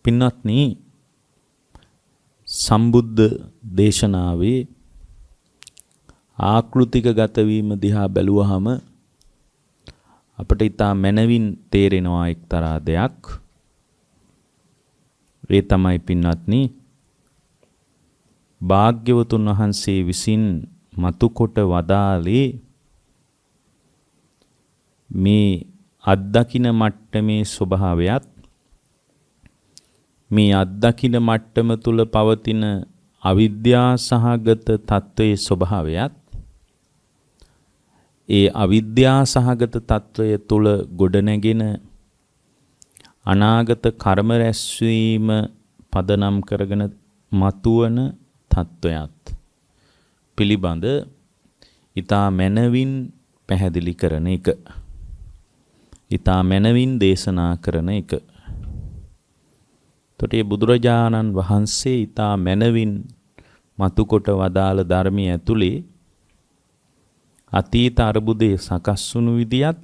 පින්වත්නි සම්බුද්ධ දේශනාවේ ආකෘතික ගත වීම දිහා බැලුවහම අපිට ඊටා මනවින් තේරෙනවා එක්තරා දෙයක්. ඒ තමයි පින්වත්නි භාග්‍යවතුන් වහන්සේ විසින් මතුකොට වදාළේ මේ අත්දකින මට්ටමේ ස්වභාවයත් මේ අත්දකින මට්ටම තුල පවතින අවිද්‍යා සහගත තත්වයේ ස්වභාවයත් ඒ අවිද්‍යා සහගත තත්වය තුල ගොඩනැගෙන අනාගත කර්ම රැස්වීම පදනම් කරගෙන මතුවන තත්වයත් පිළිබඳ ඊතා මනවින් පැහැදිලි කරන එක. ඊතා මනවින් දේශනා කරන එක. තොටේ බුදුරජාණන් වහන්සේ ඊතා මනවින් මතුකොට වදාළ ධර්මයේ ඇතුලේ අතීත අරුබුදේ සකස් වුණු විදියත්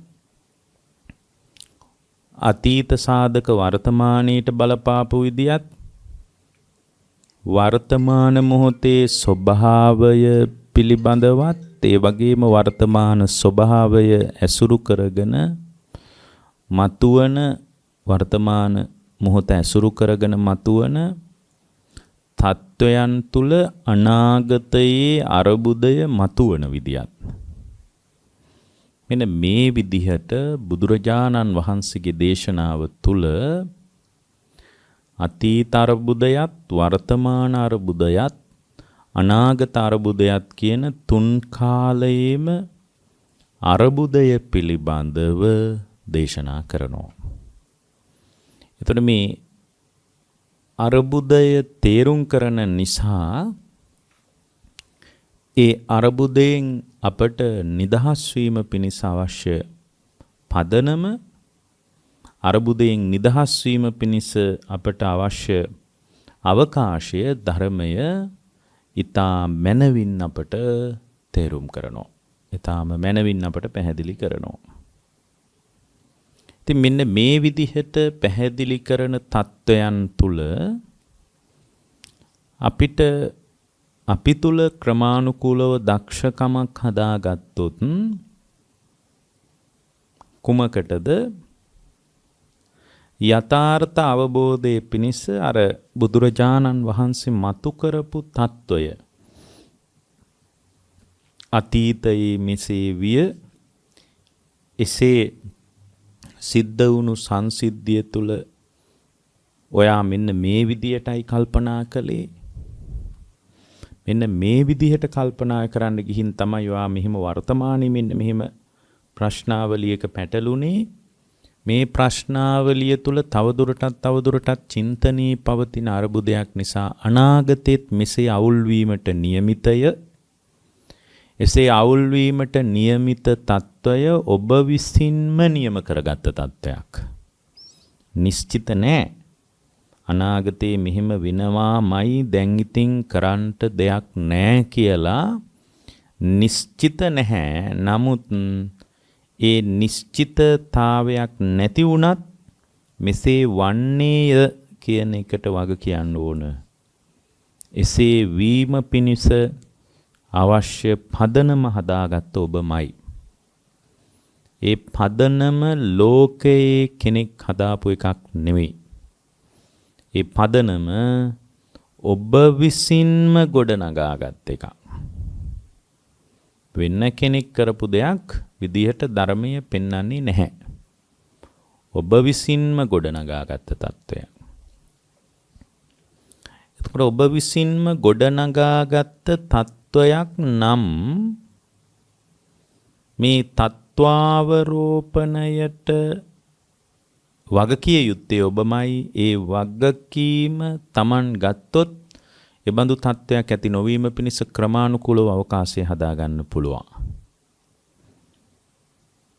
අතීත සාධක වර්තමානයේට බලපාපු විදියත් වර්තමාන මොහොතේ ස්වභාවය පිළිබඳවත් ඒ වගේම වර්තමාන ස්වභාවය ඇසුරු කරගෙන මතුවන වර්තමාන මොහොත ඇසුරු කරගෙන මතුවන තත්වයන් තුල අනාගතයේ අරුබුදය මතුවන විදියත් මෙන්න මේ විදිහට බුදුරජාණන් වහන්සේගේ දේශනාව තුල අතීත අරුබුදයත් වර්තමාන අරුබුදයත් අනාගත අරුබුදයත් කියන තුන් කාලයේම අරුබුදය පිළිබඳව දේශනා කරනවා. එතකොට මේ අරුබුදය තේරුම් කරන නිසා ඒ අරුබුදයෙන් අපට නිදහස් වීම පිණිස අවශ්‍ය පදනම අරුබුදයෙන් නිදහස් වීම පිණිස අපට අවශ්‍ය අවකාශය ධර්මය ඊතා මනවින් අපට තේරුම් කරනවා. ඊතාම මනවින් අපට පැහැදිලි කරනවා. ඉතින් මෙන්න මේ විදිහට පැහැදිලි කරන தত্ত্বයන් තුල අපිට අපි තුල ක්‍රමානුකූලව දක්ෂකමක් හදාගත්තොත් කුමකටද යථාර්ථ අවබෝධයේ පිණිස අර බුදුරජාණන් වහන්සේ මතු කරපු తত্ত্বය අතීතයේ මෙසේ විය එසේ සිද්ධ වුණු සංසිද්ධිය තුල ඔයා මෙන්න මේ විදියටයි කල්පනා කළේ මෙන්න මේ විදිහට කල්පනා කරන්න ගිහින් තමයි ඔයා මෙහිම වර්තමානයේ මෙන්න මෙහිම ප්‍රශ්නාවලියක පැටළුනේ මේ ප්‍රශ්නාවලිය තුල තවදුරටත් චින්තනයේ පවතින අරුබුදයක් නිසා අනාගතෙත් මෙසේ අවුල් වීමට නියමිතය එසේ අවුල් වීමට නියමිත తত্ত্বය ඔබ විසින්ම නියම කරගත් తত্ত্বයක් නිශ්චිත නෑ අනාගතේ මෙහෙම වෙනවාමයි දැන් ඉතින් කරන්නට දෙයක් නෑ කියලා නිශ්චිත නැහැ නමුත් ඒ නිශ්චිතතාවයක් නැති වුණත් මෙසේ වන්නේය කියන එකට වග කියන්න ඕන. එසේ වීම පිණිස අවශ්‍ය පදනම හදාගත්ත ඔබමයි. ඒ පදනම ලෝකයේ කෙනෙක් හදාපු එකක් නෙවෙයි. ඒ පදනම ඔබ විසින්ම ගොඩනගාගත් එකක්. වෙන කෙනෙක් කරපු දෙයක් විදිහට ධර්මයේ පෙන්වන්නේ නැහැ. ඔබ විසින්ම ගොඩනගාගත් තත්වයක්. එතකොට ඔබ විසින්ම ගොඩනගාගත් තත්වයක් නම් මේ තත්වාවරෝපණයට වගකිය යුත්තේ ඔබමයි. ඒ වගකීම Taman ගත්තොත් ඒ බඳු තත්වයක් ඇති නොවීම පිණිස ක්‍රමානුකූලව අවකාශය හදාගන්න පුළුවන්.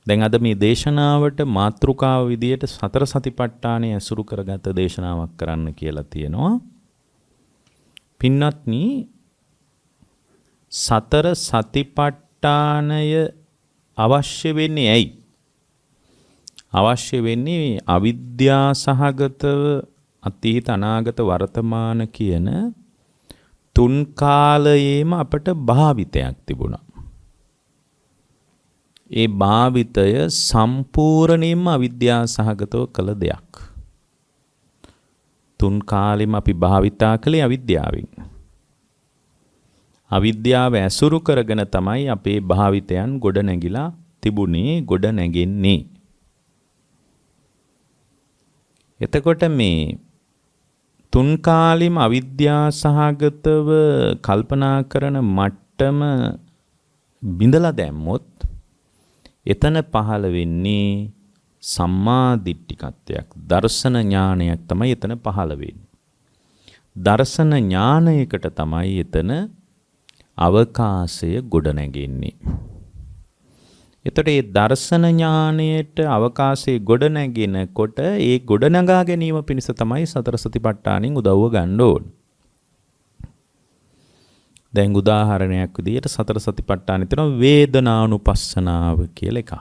දැන් අද මේ දේශනාවට මාතෘකාව විදියට සතර සතිපට්ඨානය ඇසුරු කරගත දේශනාවක් කරන්න කියලා තියෙනවා. පින්වත්නි සතර සතිපට්ඨානය අවශ්‍ය වෙන්නේ ඇයි? අවශ්‍ය වෙන්නේ අවිද්‍යා සහගතව අතීත අනාගත වර්තමාන කියන තුන් කාලයේම අපට භාවිතයක් තිබුණා. ඒ භාවිතය සම්පූර්ණයෙන්ම අවිද්‍යාව සහගතව කළ දෙයක්. තුන් කාලෙම අපි භාවිතා කළේ අවිද්‍යාවෙන්. අවිද්‍යාව ඇසුරු කරගෙන තමයි අපේ භාවිතයන් ගොඩ නැගිලා තිබුණේ, ගොඩ නැගෙන්නේ. එතකොට මේ තුන් කාලෙම අවිද්‍යා සහගතව කල්පනා කරන මට්ටම බිඳලා දැම්මොත් එතන පහළ වෙන්නේ සම්මා දිට්ඨිකත්වයක්, දර්ශන ඥානයක් තමයි එතන පහළ වෙන්නේ. දර්ශන ඥානයකට තමයි එතන අවකාශය ගොඩ නැගෙන්නේ. එතකොට මේ දර්ශන ඥානයට අවකාශයේ ගොඩ නැගෙනකොට ඒ ගොඩ නගා ගැනීම පිණිස තමයි සතර සතිපට්ඨානෙන් උදව්ව ගන්න ඕන. දැන් උදාහරණයක් විදිහට සතර සතිපට්ඨානෙ තියෙන වේදනානුපස්සනාව කියලා එකක්.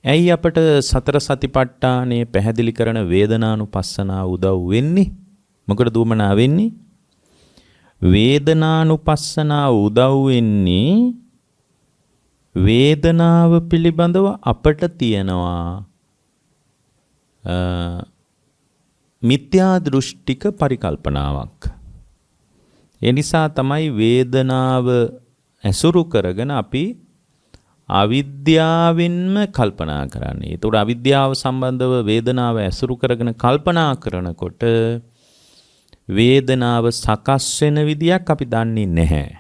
ඇයි අපට සතර සතිපට්ඨානෙ පැහැදිලි කරන වේදනානුපස්සනාව උදව් වෙන්නේ? මොකටද උමනා වෙන්නේ? වේදනානුපස්සනාව උදව් වෙන්නේ වේදනාව පිළිබඳව අපට තියෙනවා මිත්‍යා දෘෂ්ටික පරිකල්පනාවක්. ඒ නිසා තමයි වේදනාව ඇසුරු කරගෙන අපි අවිද්‍යාවෙන්ම කල්පනා කරන්නේ. ඒතකොට අවිද්‍යාව සම්බන්ධව වේදනාව ඇසුරු කරගෙන කල්පනා කරනකොට වේදනාව සකස් වෙන විදියක් අපි දන්නේ නැහැ.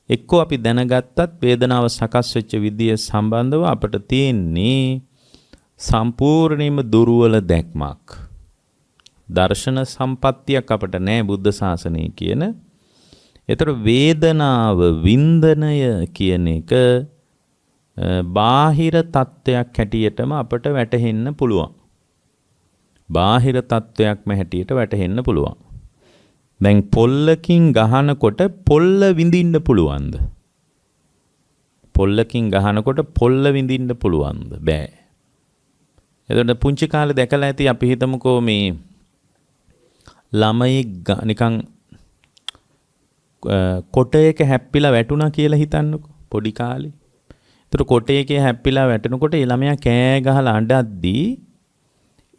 එක්කෝ අපි දැනගත්තත් වේදනාව සකස් වෙච්ච විදිය සම්බන්ධව අපට තියෙන්නේ සම්පූර්ණයෙන්ම දුර්වල දැක්මක්. දර්ශන සම්පත්තියක් අපට නැහැ බුද්ධ ශාසනය කියන. ඒතර වේදනාව වින්දනය කියන එක බාහිර තත්ත්වයක් හැටියටම අපට වැටහෙන්න පුළුවන්. බාහිර තත්ත්වයක්ම හැටියට වැටහෙන්න පුළුවන්. දැන් පොල්ලකින් ගහනකොට පොල්ල විඳින්න පුළුවන්ද? පොල්ලකින් ගහනකොට පොල්ල විඳින්න පුළුවන්ද? බෑ. එතකොට පුංචි කාලේ දැකලා ඇති අපි හිතමුකෝ මේ ළමයි නිකන් කොටයක හැප්පිලා වැටුණා කියලා හිතන්නකෝ පොඩි කාලේ. ඒතර කොටයක හැප්පිලා වැටෙනකොට ඒ ළමයා කෑ ගහලා අඬද්දී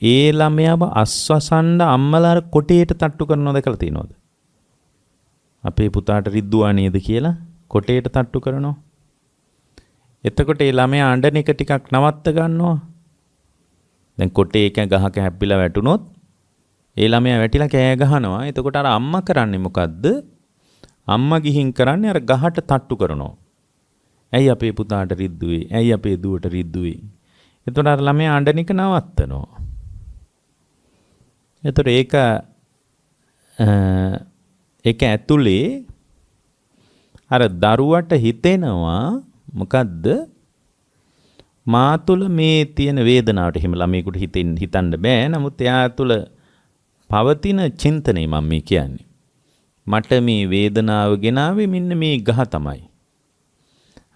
ඒ ළමයාව අස්වසන්න අම්මලා කොටේට තට්ටු කරනවද කියලා තියෙනවද? අපේ පුතාට රිද්දුවා නේද කියලා කොටේට තට්ටු කරනවා. එතකොට ඒ ළමයා අඬන එක ටිකක් නවත්ත ගන්නවා. දැන් කොටේක ගහක හැප්පිලා වැටුනොත් ඒ ළමයා වැටිලා කෑ ගහනවා. එතකොට අර අම්මා කරන්නේ මොකද්ද? අම්මා ගිහින් කරන්නේ අර ගහට තට්ටු කරනවා. ඇයි අපේ පුතාට රිද්දුවේ? ඇයි අපේ දුවට රිද්දුවේ? එතකොට අර ළමයා අඬන එක නවත්තනවා. එතකොට ඒක ඇතුලේ අර දරුවට හිතෙනවා මොකද්ද? මා තුළ මේ තියෙන වේදනාවට හිම ළමයෙකුට හිතන්න බෑ. නමුත් එයා තුළ පවතින චින්තනය මම මේ කියන්නේ. මට මේ වේදනාව ගෙනාවේ මෙන්න මේ ගහ තමයි.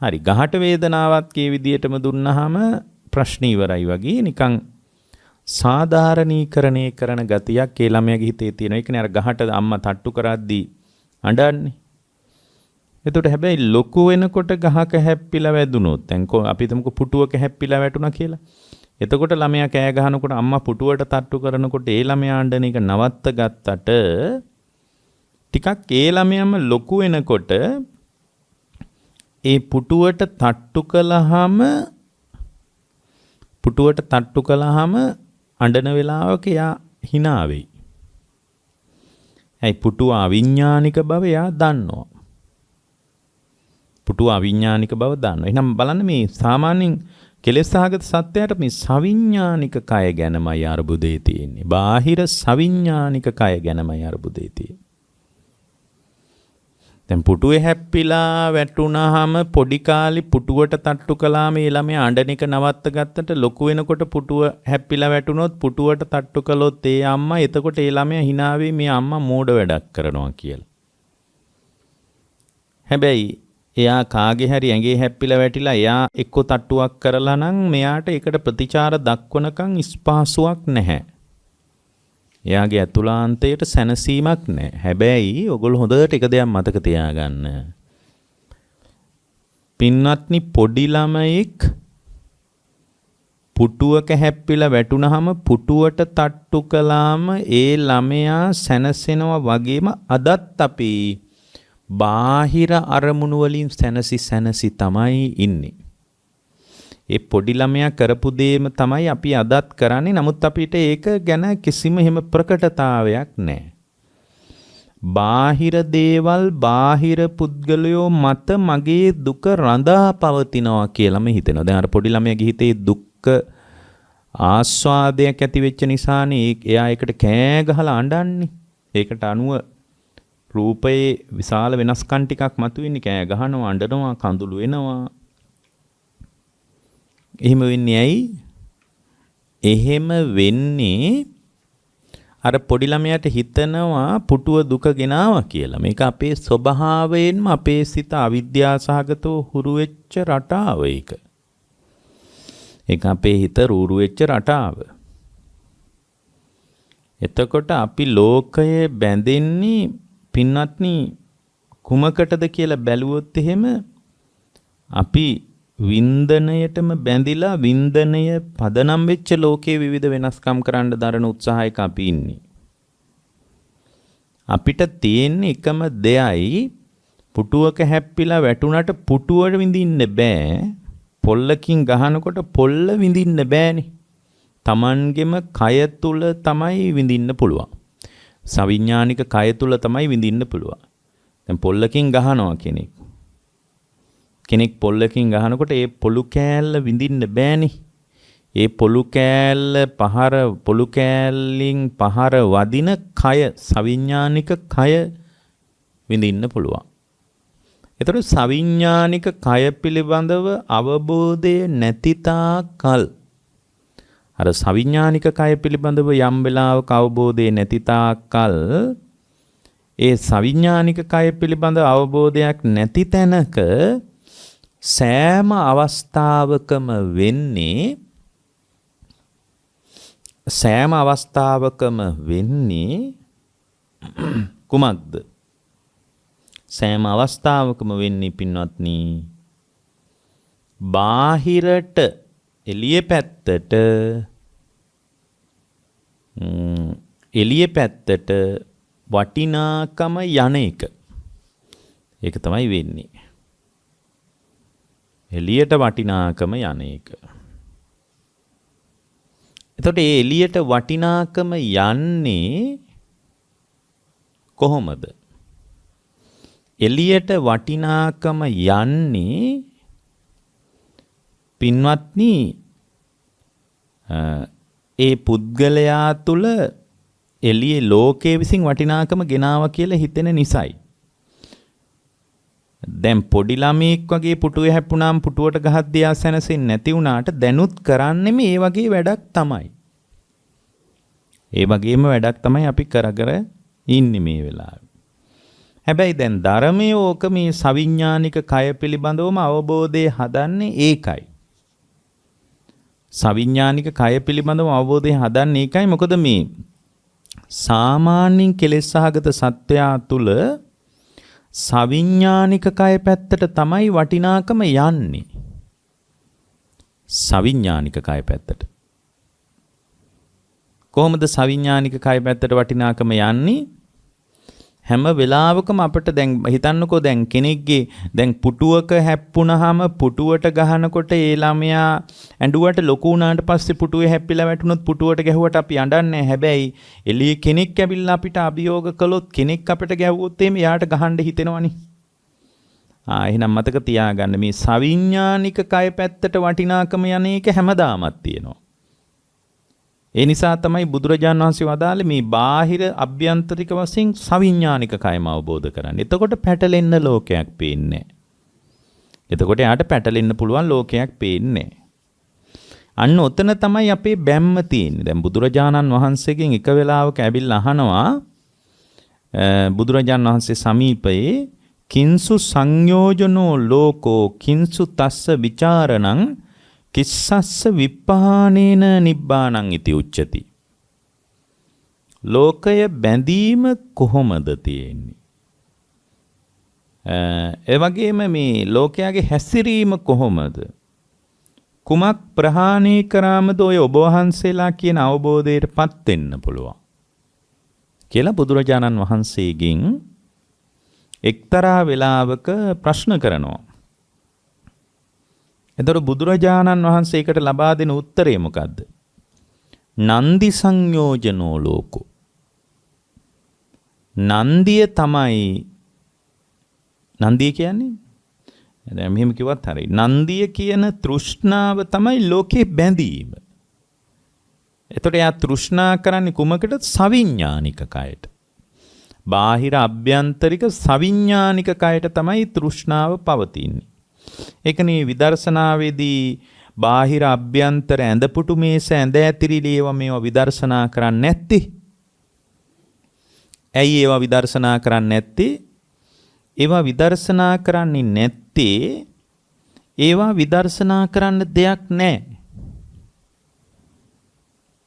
හරි, ගහට වේදනාවක් ඒ විදියටම දුන්නාම ප්‍රශ්න ඉවරයි වගේ නිකන් සාධාරණීකරණය කරන ගතියක් ඒ ළමයාගේ හිතේ තියෙන. ඒ කියන්නේ අර ගහට අම්මා තට්ටු කරද්දී අඬන්නේ. එතකොට හැබැයි ලොකු වෙනකොට ගහක හැප්පිලා වැදුනොත් දැන් අපි හිතමුකෝ පුටුවක හැප්පිලා වැටුණා කියලා. එතකොට ළමයා කෑ ගහනකොට අම්මා පුටුවට තට්ටු කරනකොට ඒ ළමයා අඬන එක නවත්ත ගත්තට ටිකක් ඒ ළමයාම ලොකු වෙනකොට ඒ පුටුවට තට්ටු කළාම අඬන වෙලාවක එයා hina වෙයි. ඇයි පුටුව අවිඥානික බව එයා දන්නවා. පුටුව අවිඥානික බව දන්නවා. එහෙනම් බලන්න මේ සාමාන්‍යයෙන් කෙලෙසහගත සත්‍යයට මේ සවිඥානික කය ගැනමයි අරුබුදේ තියෙන්නේ. බාහිර සවිඥානික කය ගැනමයි අරුබුදේ තියෙන්නේ. දැන් පුටුවේ හැප්පිලා වැටුණාම පොඩි කාලේ පුටුවට තට්ටු කළාම ඒ ළමයා අඬන එක නවත්ත ගත්තට ලොකු වෙනකොට පුටුව හැප්පිලා වැටුනොත් පුටුවට තට්ටු කළොත් ඒ අම්මා එතකොට ඒ ළමයා hina වෙයි මේ අම්මා මෝඩ වැඩක් කරනවා කියලා. හැබැයි එයා කාගේ හරි ඇඟේ හැප්පිලා වැටිලා එයා එක්ක තට්ටුවක් කරලා නම් මෙයාට ඒකට ප්‍රතිචාර දක්වනකම් ස්පාසුවක් නැහැ. එයාගේ ඇතුළාන්තයට සැනසීමක් නැහැ. හැබැයි ඔයගොල්ලෝ හොඳට එක දෙයක් මතක තියාගන්න. පින්වත්නි පොඩි ළමයෙක් පුටුවක හැප්පිලා වැටුනහම පුටුවට තට්ටු කළාම ඒ ළමයා සැනසෙනවා වගේම අදත් අපි බාහිර අරමුණු වලින් සැනසි තමයි ඉන්නේ. ඒ පොඩි ළමයා කරපු දේම තමයි අපි අදත් කරන්නේ. නමුත් අපිට ඒක ගැන කිසිම හිම ප්‍රකටතාවයක් නැහැ. බාහිර දේවල් බාහිර පුද්ගලයෝ මත මගේ දුක රඳා පවතිනවා කියලාම හිතෙනවා. දැන් අර පොඩි ළමයාගේ හිතේ දුක්ඛ ආස්වාදයක් ඇති වෙච්ච නිසානේ එයා ඒකට කෑ ගහලා අඬන්නේ. ඒකට අනුව රූපයේ විශාල වෙනස්කම් ටිකක් මතුවෙන්නේ. කෑ ගහනවා, අඬනවා, කඳුළු වෙනවා. එහෙම වෙන්නේ ඇයි? එහෙම වෙන්නේ අර පොඩි ළමයාට හිතනවා පුටුව දුක ගෙනාවා කියලා. මේක අපේ ස්වභාවයෙන්ම අපේ සිත අවිද්‍යාසහගතව හුරු වෙච්ච රටාව ඒක. ඒක අපේ හිත රූරු වෙච්ච රටාව. එතකොට අපි ලෝකයේ බැඳෙන්නේ පින්වත්නි කුමකටද කියලා බැලුවොත් එහෙම අපි වින්දනයටම බැඳිලා වින්දනය පදනම් වෙච්ච ලෝකයේ විවිධ වෙනස්කම් කරන්න දරන උත්සාහයක අපි ඉන්නේ. අපිට තියෙන එකම දෙයයි පුටුවක හැප්පිලා වැටුණට පුටුවට විඳින්න බෑ. පොල්ලකින් ගහනකොට පොල්ල විඳින්න බෑනේ. Tamanගෙම කය තුල තමයි විඳින්න පුළුවන්. සවිඥානික කය තුල තමයි විඳින්න පුළුවන්. දැන් පොල්ලකින් ගහනවා කෙනෙක් පොල්ලකින් ගහනකොට ඒ පොළු කෑල්ල විඳින්න බෑනේ. ඒ පොළු කෑල්ලින් පහර වදින කය සවිඥානික කය විඳින්න පුළුවන්. ඒතර සවිඥානික කය පිළිබඳව අවබෝධය නැති තාකල් අර සවිඥානික කය පිළිබඳව යම් වෙලාවක අවබෝධය නැති තාකල් ඒ සවිඥානික කය පිළිබඳව අවබෝධයක් නැති තැනක සෑම අවස්ථාවකම වෙන්නේ කුමක්ද? සෑම අවස්ථාවකම වෙන්නේ පින්වත්නි බාහිරට එළිය පැත්තට වටිනාකම යන එක. ඒක තමයි වෙන්නේ. එළියට වටිනාකම යන එක. එතකොට මේ එළියට වටිනාකම යන්නේ කොහොමද? එළියට වටිනාකම යන්නේ පින්වත්නි ඒ පුද්ගලයා තුල එළියේ ලෝකයේ විසින් වටිනාකම ගෙනාවා කියලා හිතෙන නිසායි. දැන් පොඩි ළමෙක් වගේ පුටුවේ හැප්පුණාම පුටුවට ගහද්දී ආසනසෙන් නැති වුණාට දැනුත් කරන්නේ මේ වගේ වැඩක් තමයි. ඒ වගේම වැඩක් තමයි අපි කර ඉන්නේ මේ වෙලාවේ. හැබැයි දැන් ධර්මයේ ඕක මේ සවිඥානික කය පිළිබඳවම අවබෝධය හදන්නේ ඒකයි. සවිඥානික කය පිළිබඳව අවබෝධය හදන්නේ ඒකයි. මොකද මේ සාමාන්‍යයෙන් කෙලෙස් සහගත සත්වයා තුල සවිඥානික කය පැත්තට තමයි වටිනාකම යන්නේ. සවිඥානික කය පැත්තට. කොහොමද සවිඥානික කය පැත්තට වටිනාකම යන්නේ? හැම වෙලාවකම අපිට දැන් හිතන්නකෝ දැන් කෙනෙක්ගේ දැන් පුටුවක හැප්පුණාම පුටුවට ගහනකොට ඒ ළමයා ඇඬුවට ලොකු වුණාට පස්සේ පුටුවේ හැප්පිලා වැටුනොත් පුටුවට ගැහුවට අපි අඬන්නේ. හැබැයි එළියේ කෙනෙක් ඇවිල්ලා අපිට අභියෝග කළොත් කෙනෙක් අපිට ගැහුවොත් එimhe යාට ගහන්න හිතෙනවනේ. එහෙනම් මතක තියාගන්න මේ සවිඥානික කය පැත්තට වටිනාකම යන එක හැමදාමත් තියෙනවා. ඒ නිසා තමයි බුදුරජාණන් වහන්සේ වදාළේ මේ බාහිර අභ්‍යන්තරික වශයෙන් සවිඥානික කයම අවබෝධ කරගන්න. එතකොට පැටලෙන්න ලෝකයක් පේන්නේ නැහැ. එතකොට යාට පැටලෙන්න පුළුවන් ලෝකයක් පේන්නේ නැහැ. අන්න ඔතන තමයි අපේ බැම්ම තියෙන්නේ. දැන් බුදුරජාණන් වහන්සේගෙන් එක වෙලාවක ඇවිල්ලා අහනවා බුදුරජාණන් වහන්සේ සමීපයේ කිංසු සංයෝජනෝ ලෝකෝ කිංසු තස්ස විචාරණං කිස්සස්ස විප්පහානේන නිබ්බානං ඉති උච්චති. ලෝකය බැඳීම කොහොමද තියෙන්නේ? ඒ වගේම මේ ලෝකයාගේ හැසිරීම කොහොමද? කුමක් ප්‍රහාණය කරාමද ඔය ඔබ වහන්සේලා කියන අවබෝධයටපත් වෙන්න පුළුවන් කියලා බුදුරජාණන් වහන්සේගෙන් එක්තරා වෙලාවක ප්‍රශ්න කරනවා. එතකොට බුදුරජාණන් වහන්සේකට ලබා දෙන උත්තරය මොකද්ද? නන්දි සංයෝජනෝ ලෝකෝ. නන්දිය තමයි, නන්දිය කියන්නේ දැන් මෙහෙම කිව්වත් හරි. නන්දිය කියන තෘෂ්ණාව තමයි ලෝකේ බැඳීම. එතකොට යා තෘෂ්ණා කරන්නේ කුමකටද? සවිඥානික කයට. බාහිර අභ්‍යන්තරික සවිඥානික කයට තමයි තෘෂ්ණාව පවතින්නේ. ඒකනේ විදර්ශනාවේදී බාහිර අභ්‍යන්තර ඇඳපුටු මේස ඇඳ ඇතිරිලි ඒවා මේවා විදර්ශනා කරන්නේ නැත්තේ? ඇයි ඒවා විදර්ශනා කරන්නේ නැත්තේ? ඒවා විදර්ශනා කරන්නේ නැත්තේ ඒවා විදර්ශනා කරන්න දෙයක් නැහැ.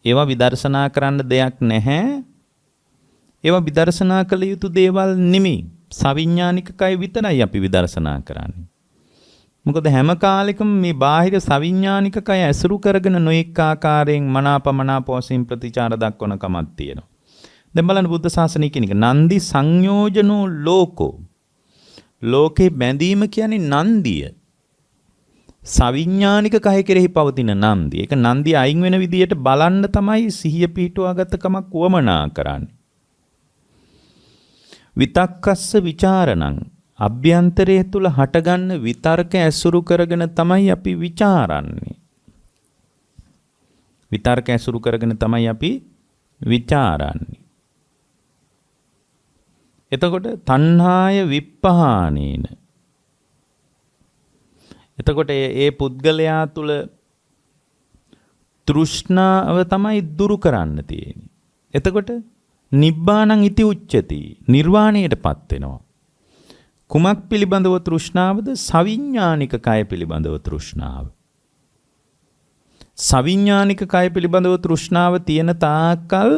ඒවා විදර්ශනා කරන්න දෙයක් නැහැ. ඒවා විදර්ශනා කළ යුතු දේවල් නෙමෙයි. සවිඥානික කය විතරයි අපි විදර්ශනා කරන්නේ. මොකද හැම කාලෙකම මේ බාහිර සවිඥානික කය ඇසුරු කරගෙන නොඑක ආකාරයෙන් මනාපමනාප වශයෙන් ප්‍රතිචාර දක්වන කමක් තියෙනවා. දැන් බලන්න බුද්ධ ශාසනය කියන එක නන්දි සංයෝජනෝ ලෝකෝ. ලෝකේ බැඳීම කියන්නේ නන්දිය. සවිඥානික කය කෙරෙහි පවතින නන්දිය. ඒක නන්දිය අයින් වෙන විදියට බලන්න තමයි සිහිය පිහිටුවාගත කමක් වමනා කරන්නේ. විතක්කස්ස ਵਿਚාරණං. අභ්‍යන්තරයේ තුල හටගන්න විතර්ක ඇසුරු කරගෙන තමයි අපි ਵਿਚාරන්නේ. විතර්ක ඇසුරු කරගෙන තමයි අපි ਵਿਚාරන්නේ. එතකොට තණ්හාය විප්පහානේන. එතකොට ඒ පුද්ගලයා තුල තෘෂ්ණාව තමයි දුරු කරන්න තියෙන්නේ. එතකොට නිබ්බාණං ඉති උච්චති. නිර්වාණයටපත් වෙනවා. කුමක් පිළිබඳව තෘෂ්ණාවද? සවිඥානික කය පිළිබඳව තෘෂ්ණාව. සවිඥානික කය පිළිබඳව තෘෂ්ණාව තියෙන තාක්කල්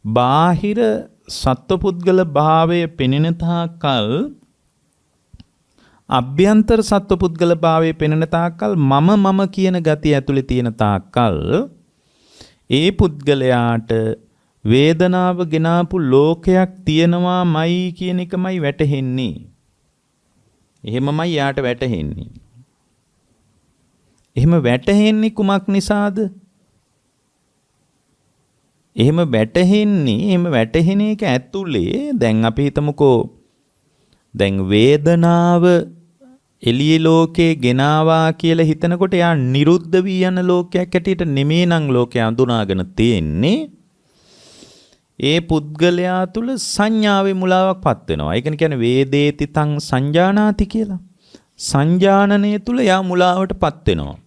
බාහිර සත්වපුද්ගල භාවය පෙනෙන තාක්කල්, අභ්‍යන්තර සත්වපුද්ගල භාවය පෙනෙන තාක්කල්, මම කියන ගතිය ඇතුලේ තියෙන තාක්කල් ඒ පුද්ගලයාට වේදනාව ගෙනාපු ලෝකයක් තියෙනවාමයි කියන එකමයි වැටහෙන්නේ. එහෙමමයි යාට වැටහෙන්නේ. එහෙම වැටහෙන්නේ කුමක් නිසාද? එහෙම වැටහෙන එක ඇතුලේ දැන් අපි හිතමුකෝ දැන් වේදනාව එළිය ලෝකේ ගෙනාවා කියලා හිතනකොට යා නිරුද්ධ වී යන ලෝකයක් ඇටියට නෙමේ නම් ලෝකය අඳුනාගෙන තියෙන්නේ. ඒ පුද්ගලයා තුල සංඥාවේ මුලාවක් පත් වෙනවා. ඒ කියන්නේ වේදේති තං සංජානාති කියලා. සංජානනය තුල යා මුලාවටපත් වෙනවා.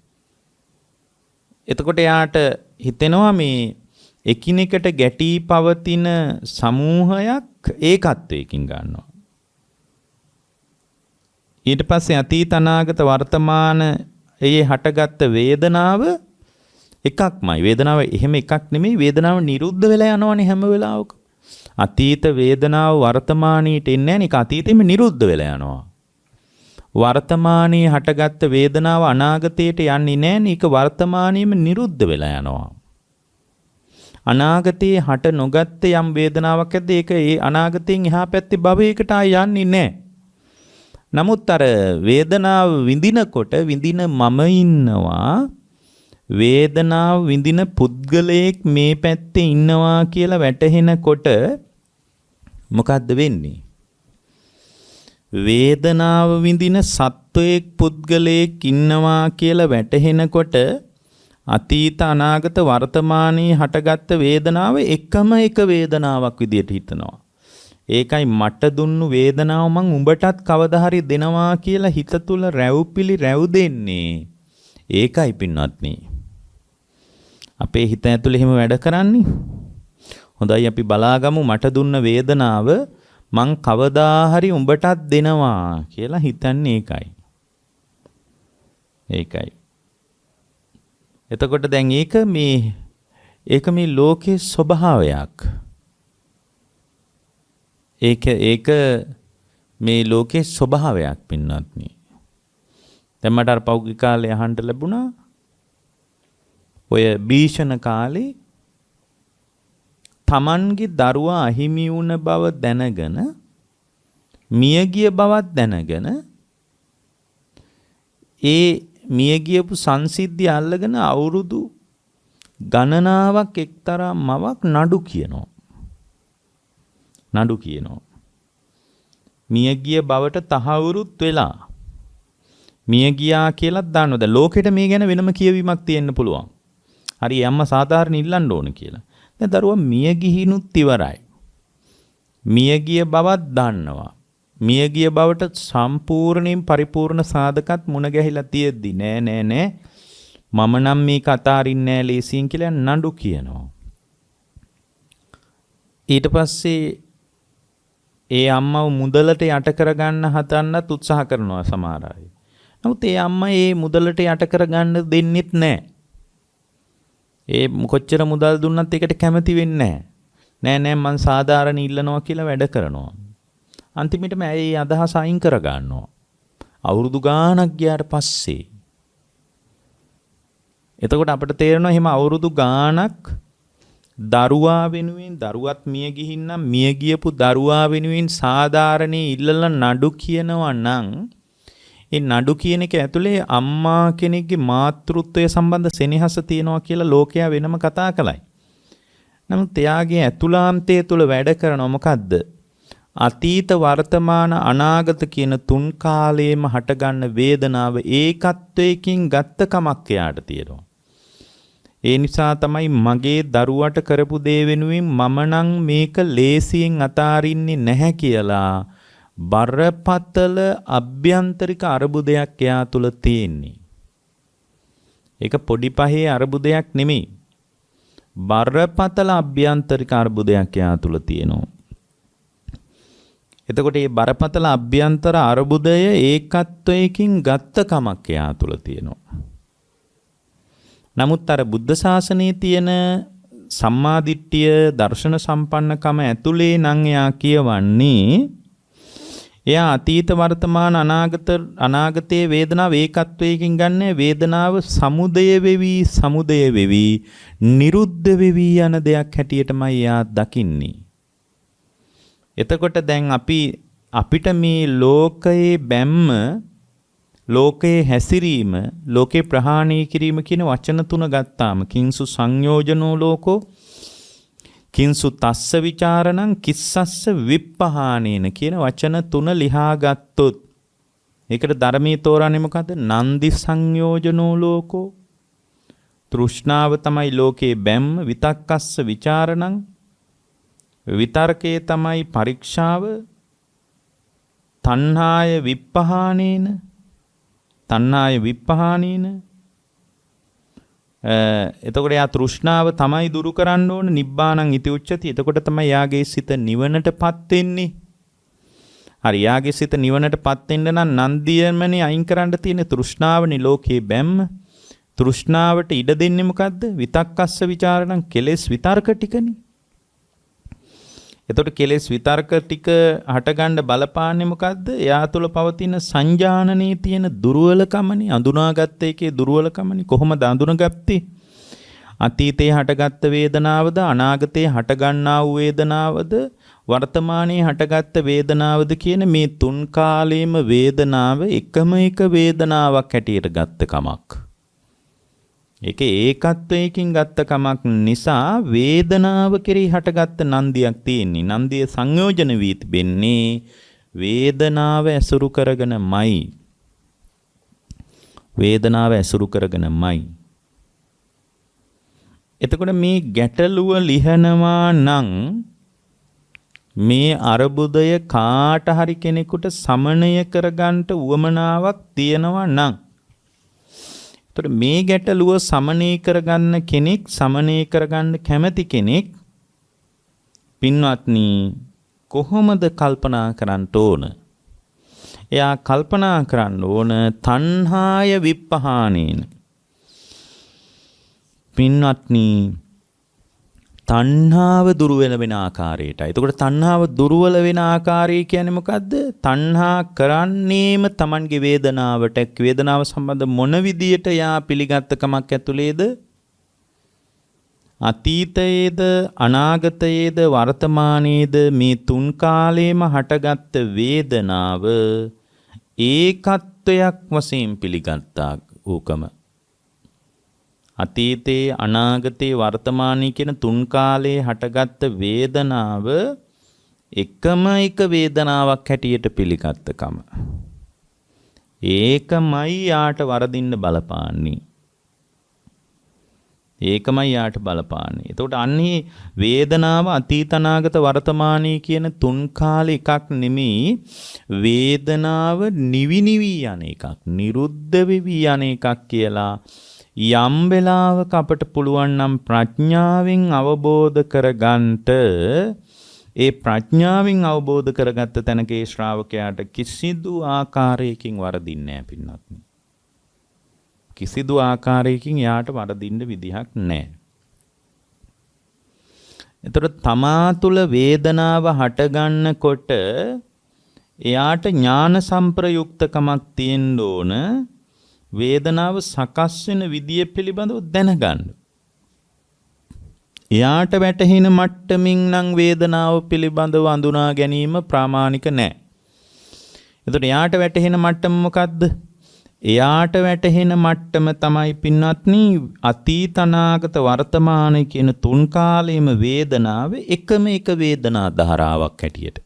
එතකොට යාට හිතෙනවා මේ එකිනෙකට ගැටී පවතින සමූහයක් ඒකත්වයකින් ගන්නවා. ඊට පස්සේ අතීත අනාගත වර්තමාන ඒ හටගත්ත වේදනාව එකක්මයි. වේදනාව එහෙම එකක් නෙමෙයි. වේදනාව නිරුද්ධ වෙලා යනවනේ හැම වෙලාවක. අතීත වේදනාව වර්තමානීට එන්නේ නැහැ. ඒක අතීතෙම නිරුද්ධ වෙලා යනවා. වර්තමානයේ හටගත්ත වේදනාව අනාගතයට යන්නේ නැහැ. ඒක වර්තමානයේම නිරුද්ධ වෙලා යනවා. අනාගතයේ හට නොගත්ත යම් වේදනාවක් ඇද්ද ඒක ඒ අනාගතයෙන් එහා පැත්තේ භවයකට යන්නේ නැහැ. නමුත් අර වේදනාව විඳිනකොට විඳින මම ඉන්නවා, වේදනාව විඳින පුද්ගලයෙක් මේ පැත්තේ ඉන්නවා කියලා වැටහෙනකොට මොකද්ද වෙන්නේ? වේදනාව විඳින සත්වයෙක් පුද්ගලයෙක් ඉන්නවා කියලා වැටහෙනකොට අතීත අනාගත වර්තමානයේ හටගත්ත වේදනාව එකම එක වේදනාවක් විදියට හිතනවා. ඒකයි මට දුන්නු වේදනාව මං උඹටත් කවදා හරි දෙනවා කියලා හිත තුල රැව්පිලි රැව් දෙන්නේ. ඒකයි පින්වත්නි. අපේ හිත ඇතුලේ එහෙම වැඩ කරන්නේ. හොඳයි අපි බලාගමු මට දුන්න වේදනාව මං කවදා හරි උඹටත් දෙනවා කියලා හිතන්නේ ඒකයි. ඒකයි. එතකොට දැන් ඒක මේ ඒක මේ ලෝකේ ස්වභාවයක්. ඒක මේ ලෝකේ ස්වභාවයක් පින්වත්නි. දැන් මට අර පෞද්ගලික කාලේ අහන්න ලැබුණා ඔය භීෂණ කාලේ තමන්ගේ දරුවා අහිමි වුණ බව දැනගෙන මියගිය බවක් දැනගෙන ඒ මියගියපු සංසිද්ධිය අල්ලගෙන අවුරුදු ගණනාවක් එක්තරා මවක් නඩු කියනවා. මියගිය බවට තහවුරුත් වෙලා මියගියා කියලා දන්නවද? ලෝකෙට මේ ගැන වෙනම කියවීමක් තියෙන්න පුළුවන්. හරි අම්මා සාධාරණ ඉල්ලන්න ඕන කියලා. දැන් දරුවා මිය ගිහිනුත් ඉවරයි. මියගිය බවක් දන්නවා. මියගිය බවට සම්පූර්ණයෙන් පරිපූර්ණ සාධකත් මුණ ගැහිලා තියෙද්දි නෑ මම නම් මේ කතාරින්නේ නෑ ලේසියෙන් කියලා නඩු කියනවා. ඊට පස්සේ ඒ අම්මව මුදලට යට කරගන්න හදන්නත් උත්සාහ කරනවා සමහර අය. නමුත් ඒ අම්මා ඒ මුදලට යට කරගන්න දෙන්නෙත් නෑ. ඒ කොච්චර මුදල් දුන්නත් ඒකට කැමති වෙන්නේ නෑ මං සාධාරණ ඉල්ලනවා කියලා වැඩ කරනවා. අන්තිමටම ඇයි අදහස අයින් කර ගන්නවා. අවුරුදු ගාණක් ගියාට පස්සේ එතකොට අපිට තේරෙනවා එහෙම අවුරුදු ගාණක් දරුවා වෙනුවෙන් දරුවත් මිය ගිහින්නම් මිය ගියපු දරුවා වෙනුවෙන් සාධාරණේ ඉල්ලලා නඩු කියනවා නම් ඒ නඩු කියන එක ඇතුලේ අම්මා කෙනෙක්ගේ මාතෘත්වය සම්බන්ධ සෙනෙහස තියෙනවා කියලා ලෝකයා වෙනම කතා කළයි. නමුත් එයාගේ ඇතුළාන්තය තුළ වැඩ කරනවා මොකද්ද? අතීත වර්තමාන අනාගත කියන තුන් කාලයේම හටගන්න වේදනාව ඒකත්වයකින් ගත්ත කමක් එයාට තියෙනවා. ඒ නිසා තමයි මගේ දරුවට කරපු දේ වෙනුවෙන් මම නම් මේක ලේසියෙන් අතාරින්නේ නැහැ කියලා බරපතල අභ්‍යන්තරික අරුබුදයක් එයා තුල තියෙන්නේ. ඒක පොඩි පහේ අරුබුදයක් නෙමෙයි. බරපතල අභ්‍යන්තරික අරුබුදයක් එයා තුල තියෙනවා. එතකොට මේ බරපතල අභ්‍යන්තර අරුබුදය ඒකත්වයකින් ගත්ත කමක් එයා තුල තියෙනවා. නමුත් අර බුද්ධ ශාසනයේ තියෙන සම්මාදිට්ඨිය දර්ශන සම්පන්නකම ඇතුලේ නම් එයා කියවන්නේ එයා අතීත වර්තමාන අනාගතයේ වේදනාව ඒකත්වයකින් ගන්න වේදනාව සමුදය වෙවි නිරුද්ධ වෙවි යන දෙයක් හැටියටමයි එයා දකින්නේ. එතකොට දැන් අපිට මේ ලෝකයේ බැම්ම ලෝකයේ හැසිරීම ලෝකේ ප්‍රහාණය කිරීම කියන වචන තුන ගත්තාම කිංසු සංයෝජනෝ ලෝකෝ කිංසු තස්ස විචාරණං කිස්සස්ස විප්පහානේන කියන වචන තුන ලිහා ගත්තොත් ඒකට ධර්මයේ තෝරන්නේ මොකද්ද? නන්දි සංයෝජනෝ ලෝකෝ තෘෂ්ණාව තමයි ලෝකේ බැම්ම විතක්කස්ස විචාරණං විතර්කයේ තමයි පරීක්ෂාව තණ්හාය විප්පහානේන එතකොට යා තෘෂ්ණාව තමයි දුරු කරන්න ඕන නිබ්බාණං ඉති උච්චති. එතකොට තමයි යාගේ සිත නිවනටපත් වෙන්නේ. හරි යාගේ සිත නිවනටපත් වෙන්න නම් නන්දියමනේ අයින් කරන්න තියෙන තෘෂ්ණාවනේ ලෝකේ බැම්ම. තෘෂ්ණාවට ඉඩ දෙන්නේ මොකද්ද? විතක්කස්ස විචාරණං කෙලෙස් විතර්ක ටිකනේ. එතකොට කෙලෙස් විතර්ක ටික හටගන්න බලපාන්නේ මොකද්ද? එයා තුළ පවතින සංජානනයේ තියෙන දුර්වලකමනේ. අඳුනාගත්ත එකේ දුර්වලකමනේ. කොහොමද අඳුනගත්තේ? අතීතයේ හටගත්ත වේදනාවද අනාගතයේ හටගන්නා වූ වේදනාවද වර්තමානයේ හටගත්ත වේදනාවද කියන මේ තුන් කාලයේම වේදනාව එකම එක වේදනාවක් හැටියට ගත්ත කමක්. ඒක ඒකත්වයකින් ගත්ත කමක් නිසා වේදනාව කෙරෙහි හටගත්ත නන්දියක් තියෙන්නේ. නන්දිය සංයෝජන වී තිබෙන්නේ වේදනාව ඇසුරු කරගෙනමයි. එතකොට මේ ගැටලුව ලිහනවා නම් මේ අරුබුදය කාට හරි කෙනෙකුට සමනය කරගන්න උවමනාවක් තියෙනවා නම් එතකොට මේ ගැටලුව සමනය කරගන්න කෙනෙක් සමනය කරගන්න කැමති කෙනෙක් පින්වත්නි කොහොමද කල්පනා කරන්න ඕන? එයා කල්පනා කරන්න ඕන තණ්හාය විප්පහානේන. පින්වත්නි තණ්හාව දුර්වල වෙන ආකාරයට. එතකොට තණ්හාව දුර්වල වෙන ආකාරය කියන්නේ මොකද්ද? තණ්හා කරන්නේම Tamanගේ වේදනාවට, වේදනාව සම්බන්ධ මොන විදියට යා පිළිගත් කමක් ඇතුළේද? අතීතයේද, අනාගතයේද, වර්තමානයේද මේ තුන් කාලේම හටගත් වේදනාව ඒකත්වයක් වශයෙන් පිළිගත්තා ඌකම. අතීතේ, අනාගතේ, වර්තමානයේ කියන තුන් කාලේ හටගත් වේදනාව එකම එක වේදනාවක් හැටියට පිළිගත්තකම. ඒකමයි යාට වරදින්න බලපාන්නේ. ඒකමයි යාට බලපාන්නේ. එතකොට අන්නේ වේදනාව අතීත, අනාගත, වර්තමානයේ කියන තුන් කාලේ එකක් නෙමෙයි. වේදනාව නිවි යන එකක්, නිරුද්ධ වෙවි යන එකක් කියලා යම් වෙලාවක අපට පුළුවන් නම් ප්‍රඥාවෙන් අවබෝධ කරගන්නට, ඒ ප්‍රඥාවෙන් අවබෝධ කරගත්ත තැනක ඒ ශ්‍රාවකයාට කිසිදු ආකාරයකින් වරදින්නේ නැහැ පින්වත්නි. කිසිදු ආකාරයකින් යාට වරදින්න විදිහක් නැහැ. එතකොට තමා තුළ වේදනාව හටගන්නකොට එයාට ඥාන සම්ප්‍රයුක්තකමක් තියෙන්න ඕන. වේදනාව සකස් වෙන විදිය පිළිබඳව දැනගන්න. එයාට වැටහෙන මට්ටමින් නම් වේදනාව පිළිබඳව අඳුනා ගැනීම ප්‍රාමාණික නැහැ. එතකොට එයාට වැටහෙන මට්ටම මොකද්ද? එයාට වැටහෙන මට්ටම තමයි පින්වත්නි අතීත, අනාගත, වර්තමාන කියන තුන් කාලෙම වේදනාව එකම එක වේදනා ධාරාවක් හැටියට.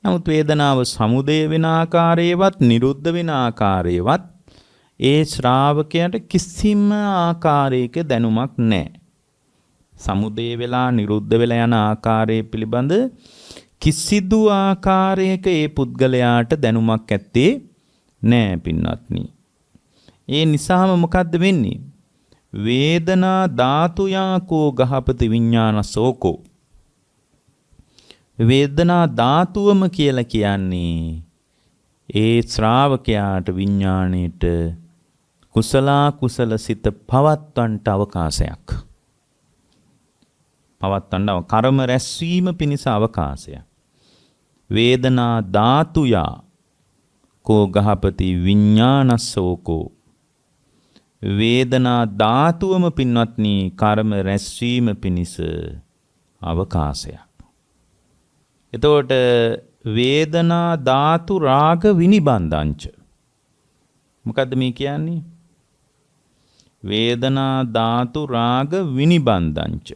නමුත් වේදනාව සමුදය වෙන ආකාරයේවත්, නිරුද්ධ වෙන ආකාරයේවත් ඒ ශ්‍රාවකයාට කිසිම ආකාරයක දැනුමක් නැහැ. සමුදය වෙලා නිරුද්ධ වෙලා යන ආකාරය පිළිබඳ කිසිදු ආකාරයක ඒ පුද්ගලයාට දැනුමක් ඇත්තේ නැහැ පින්වත්නි. ඒ නිසාම මොකද්ද වෙන්නේ? වේදනා ධාතුයාකෝ ගහපති විඥානසෝකෝ. වේදනා ධාතුවම කියලා කියන්නේ ඒ ශ්‍රාවකයාට, විඥාණයට කුසල සිත පවත්වන්නට අවකාශයක්. පවත්වන්න කර්ම රැස්වීම පිණිස අවකාශයක්. වේදනා ධාතුයා කෝ ගහපති විඥානසෝකෝ. වේදනා ධාතුවම පින්වත්නි කර්ම රැස්වීම පිණිස අවකාශයක්. එතකොට වේදනා ධාතු රාග විනිබන්ධංච. මොකද්ද මේ කියන්නේ? වේදනා ධාතු රාග විනිබන්ධංච.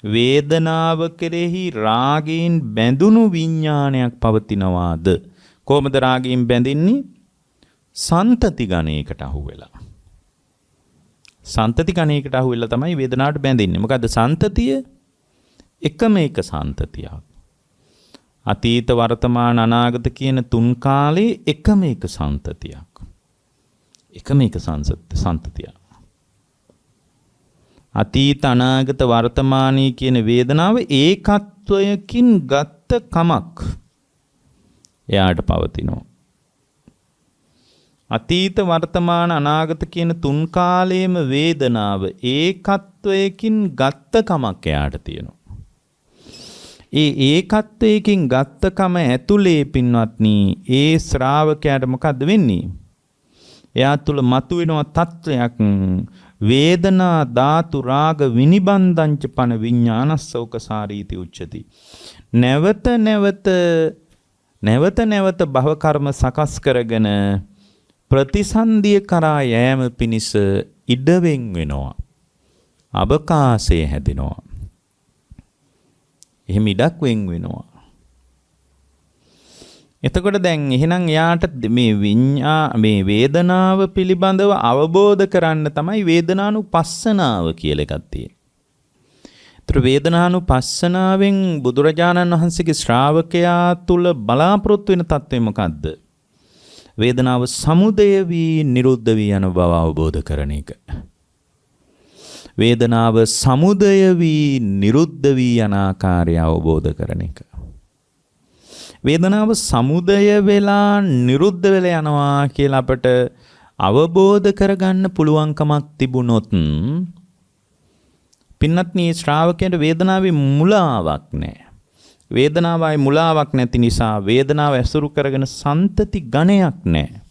වේදනාව කෙරෙහි රාගයෙන් බැඳුණු විඥානයක් පවතිනවාද? කොහොමද රාගයෙන් බැඳින්නේ? සන්තති ගණයකට අහු වෙලා. සන්තති ගණයකට අහු වෙලා තමයි වේදනාවට බැඳින්නේ. මොකද්ද සන්තතිය? එකම එක සන්තතියක්. අතීත, වර්තමාන, අනාගත කියන තුන් කාලේ එකම එක සන්තතියක්. එකම එක සන්තතියක්. අතීත, අනාගත, වර්තමානී කියන වේදනාව ඒකත්වයකින් ගත්ත කමක් එයාට පවතිනවා. අතීත, වර්තමාන, අනාගත කියන තුන් කාලයේම වේදනාව ඒකත්වයකින් ගත්ත කමක් එයාට තියෙනවා. ඒ ඒකත්වයකින් ගත්තකම ඇතුලේ පින්වත්නි ඒ ශ්‍රාවකයාට මොකද්ද වෙන්නේ? එයා තුල මතුවෙනවා තත්වයක් වේදනා ධාතු රාග විනිබන්ධංච පන විඥානස්සෝකසාරීති උච්චති. නැවත නැවත භව කර්ම සකස් කරගෙන ප්‍රතිසන්දිය කරා යෑම පිණිස ඉඩවෙන් වෙනවා. අවකාශය හැදෙනවා. එහෙම ඉඩක් වෙන් වෙනවා. එතකොට දැන් එහෙනම් යාට මේ වේදනාව පිළිබඳව අවබෝධ කරන්න තමයි වේදනානුපස්සනාව කියලා එකක් තියෙන්නේ. ඒතර වේදනානුපස්සනාවෙන් බුදුරජාණන් වහන්සේගේ ශ්‍රාවකයා තුල බලාපොරොත්තු වෙන තත්ත්වය මොකද්ද? වේදනාව සමුදය වී නිරුද්ධ වී යන බව අවබෝධ කරන එක. වේදනාව සමුදය වී නිරුද්ධ වී යන ආකාරය අවබෝධ කරන එක. වේදනාව සමුදය වෙලා නිරුද්ධ වෙලා යනවා කියලා අපට අවබෝධ කරගන්න පුළුවන්කමක් තිබුණොත් පින්වත්නි මේ ශ්‍රාවකයන්ට වේදනාවේ මුලාවක් නැහැ. වේදනාවයි මුලාවක් නැති නිසා වේදනාව ඇසුරු කරගෙන සන්තති ගණයක් නැහැ.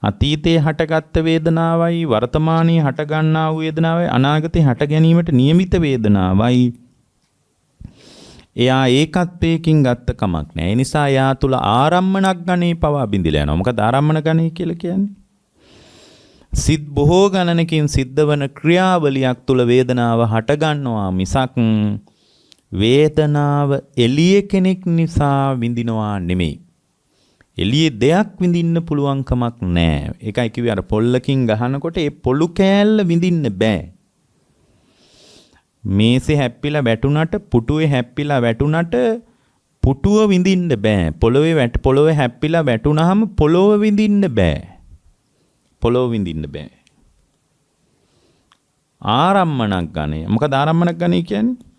අතීතයේ හටගත්ත වේදනාවයි වර්තමානයේ හටගන්නා වූ වේදනාවයි අනාගතයේ හට ගැනීමට නියමිත වේදනාවයි එයා ඒකත්වයකින් ගත්ත කමක් නැහැ. ඒ නිසා එයා තුල ආරම්මණක් ගණේ පවා බිඳිලා යනවා. මොකද ආරම්මණ ගණේ කියලා කියන්නේ? සිත් බොහෝ ගණනකින් සිද්ධවන ක්‍රියාවලියක් තුල වේදනාව හට ගන්නවා මිසක් වේදනාව එළිය කෙනෙක් නිසා විඳිනවා නෙමෙයි. එළියේ දෙයක් විඳින්න පුළුවන් කමක් නැහැ. ඒකයි කිව්වේ අර පොල්ලකින් ගහනකොට ඒ පොළු කෑල්ල විඳින්න බෑ. මේසේ හැප්පිලා වැටුණට පුටුවේ හැප්පිලා වැටුණට පුටුව විඳින්න බෑ. පොළොවේ හැප්පිලා වැටුණාම පොළොව විඳින්න බෑ. පොළොව විඳින්න බෑ. ආරම්මණක් ගණය. මොකද ආරම්මණක් ගණය කියන්නේ?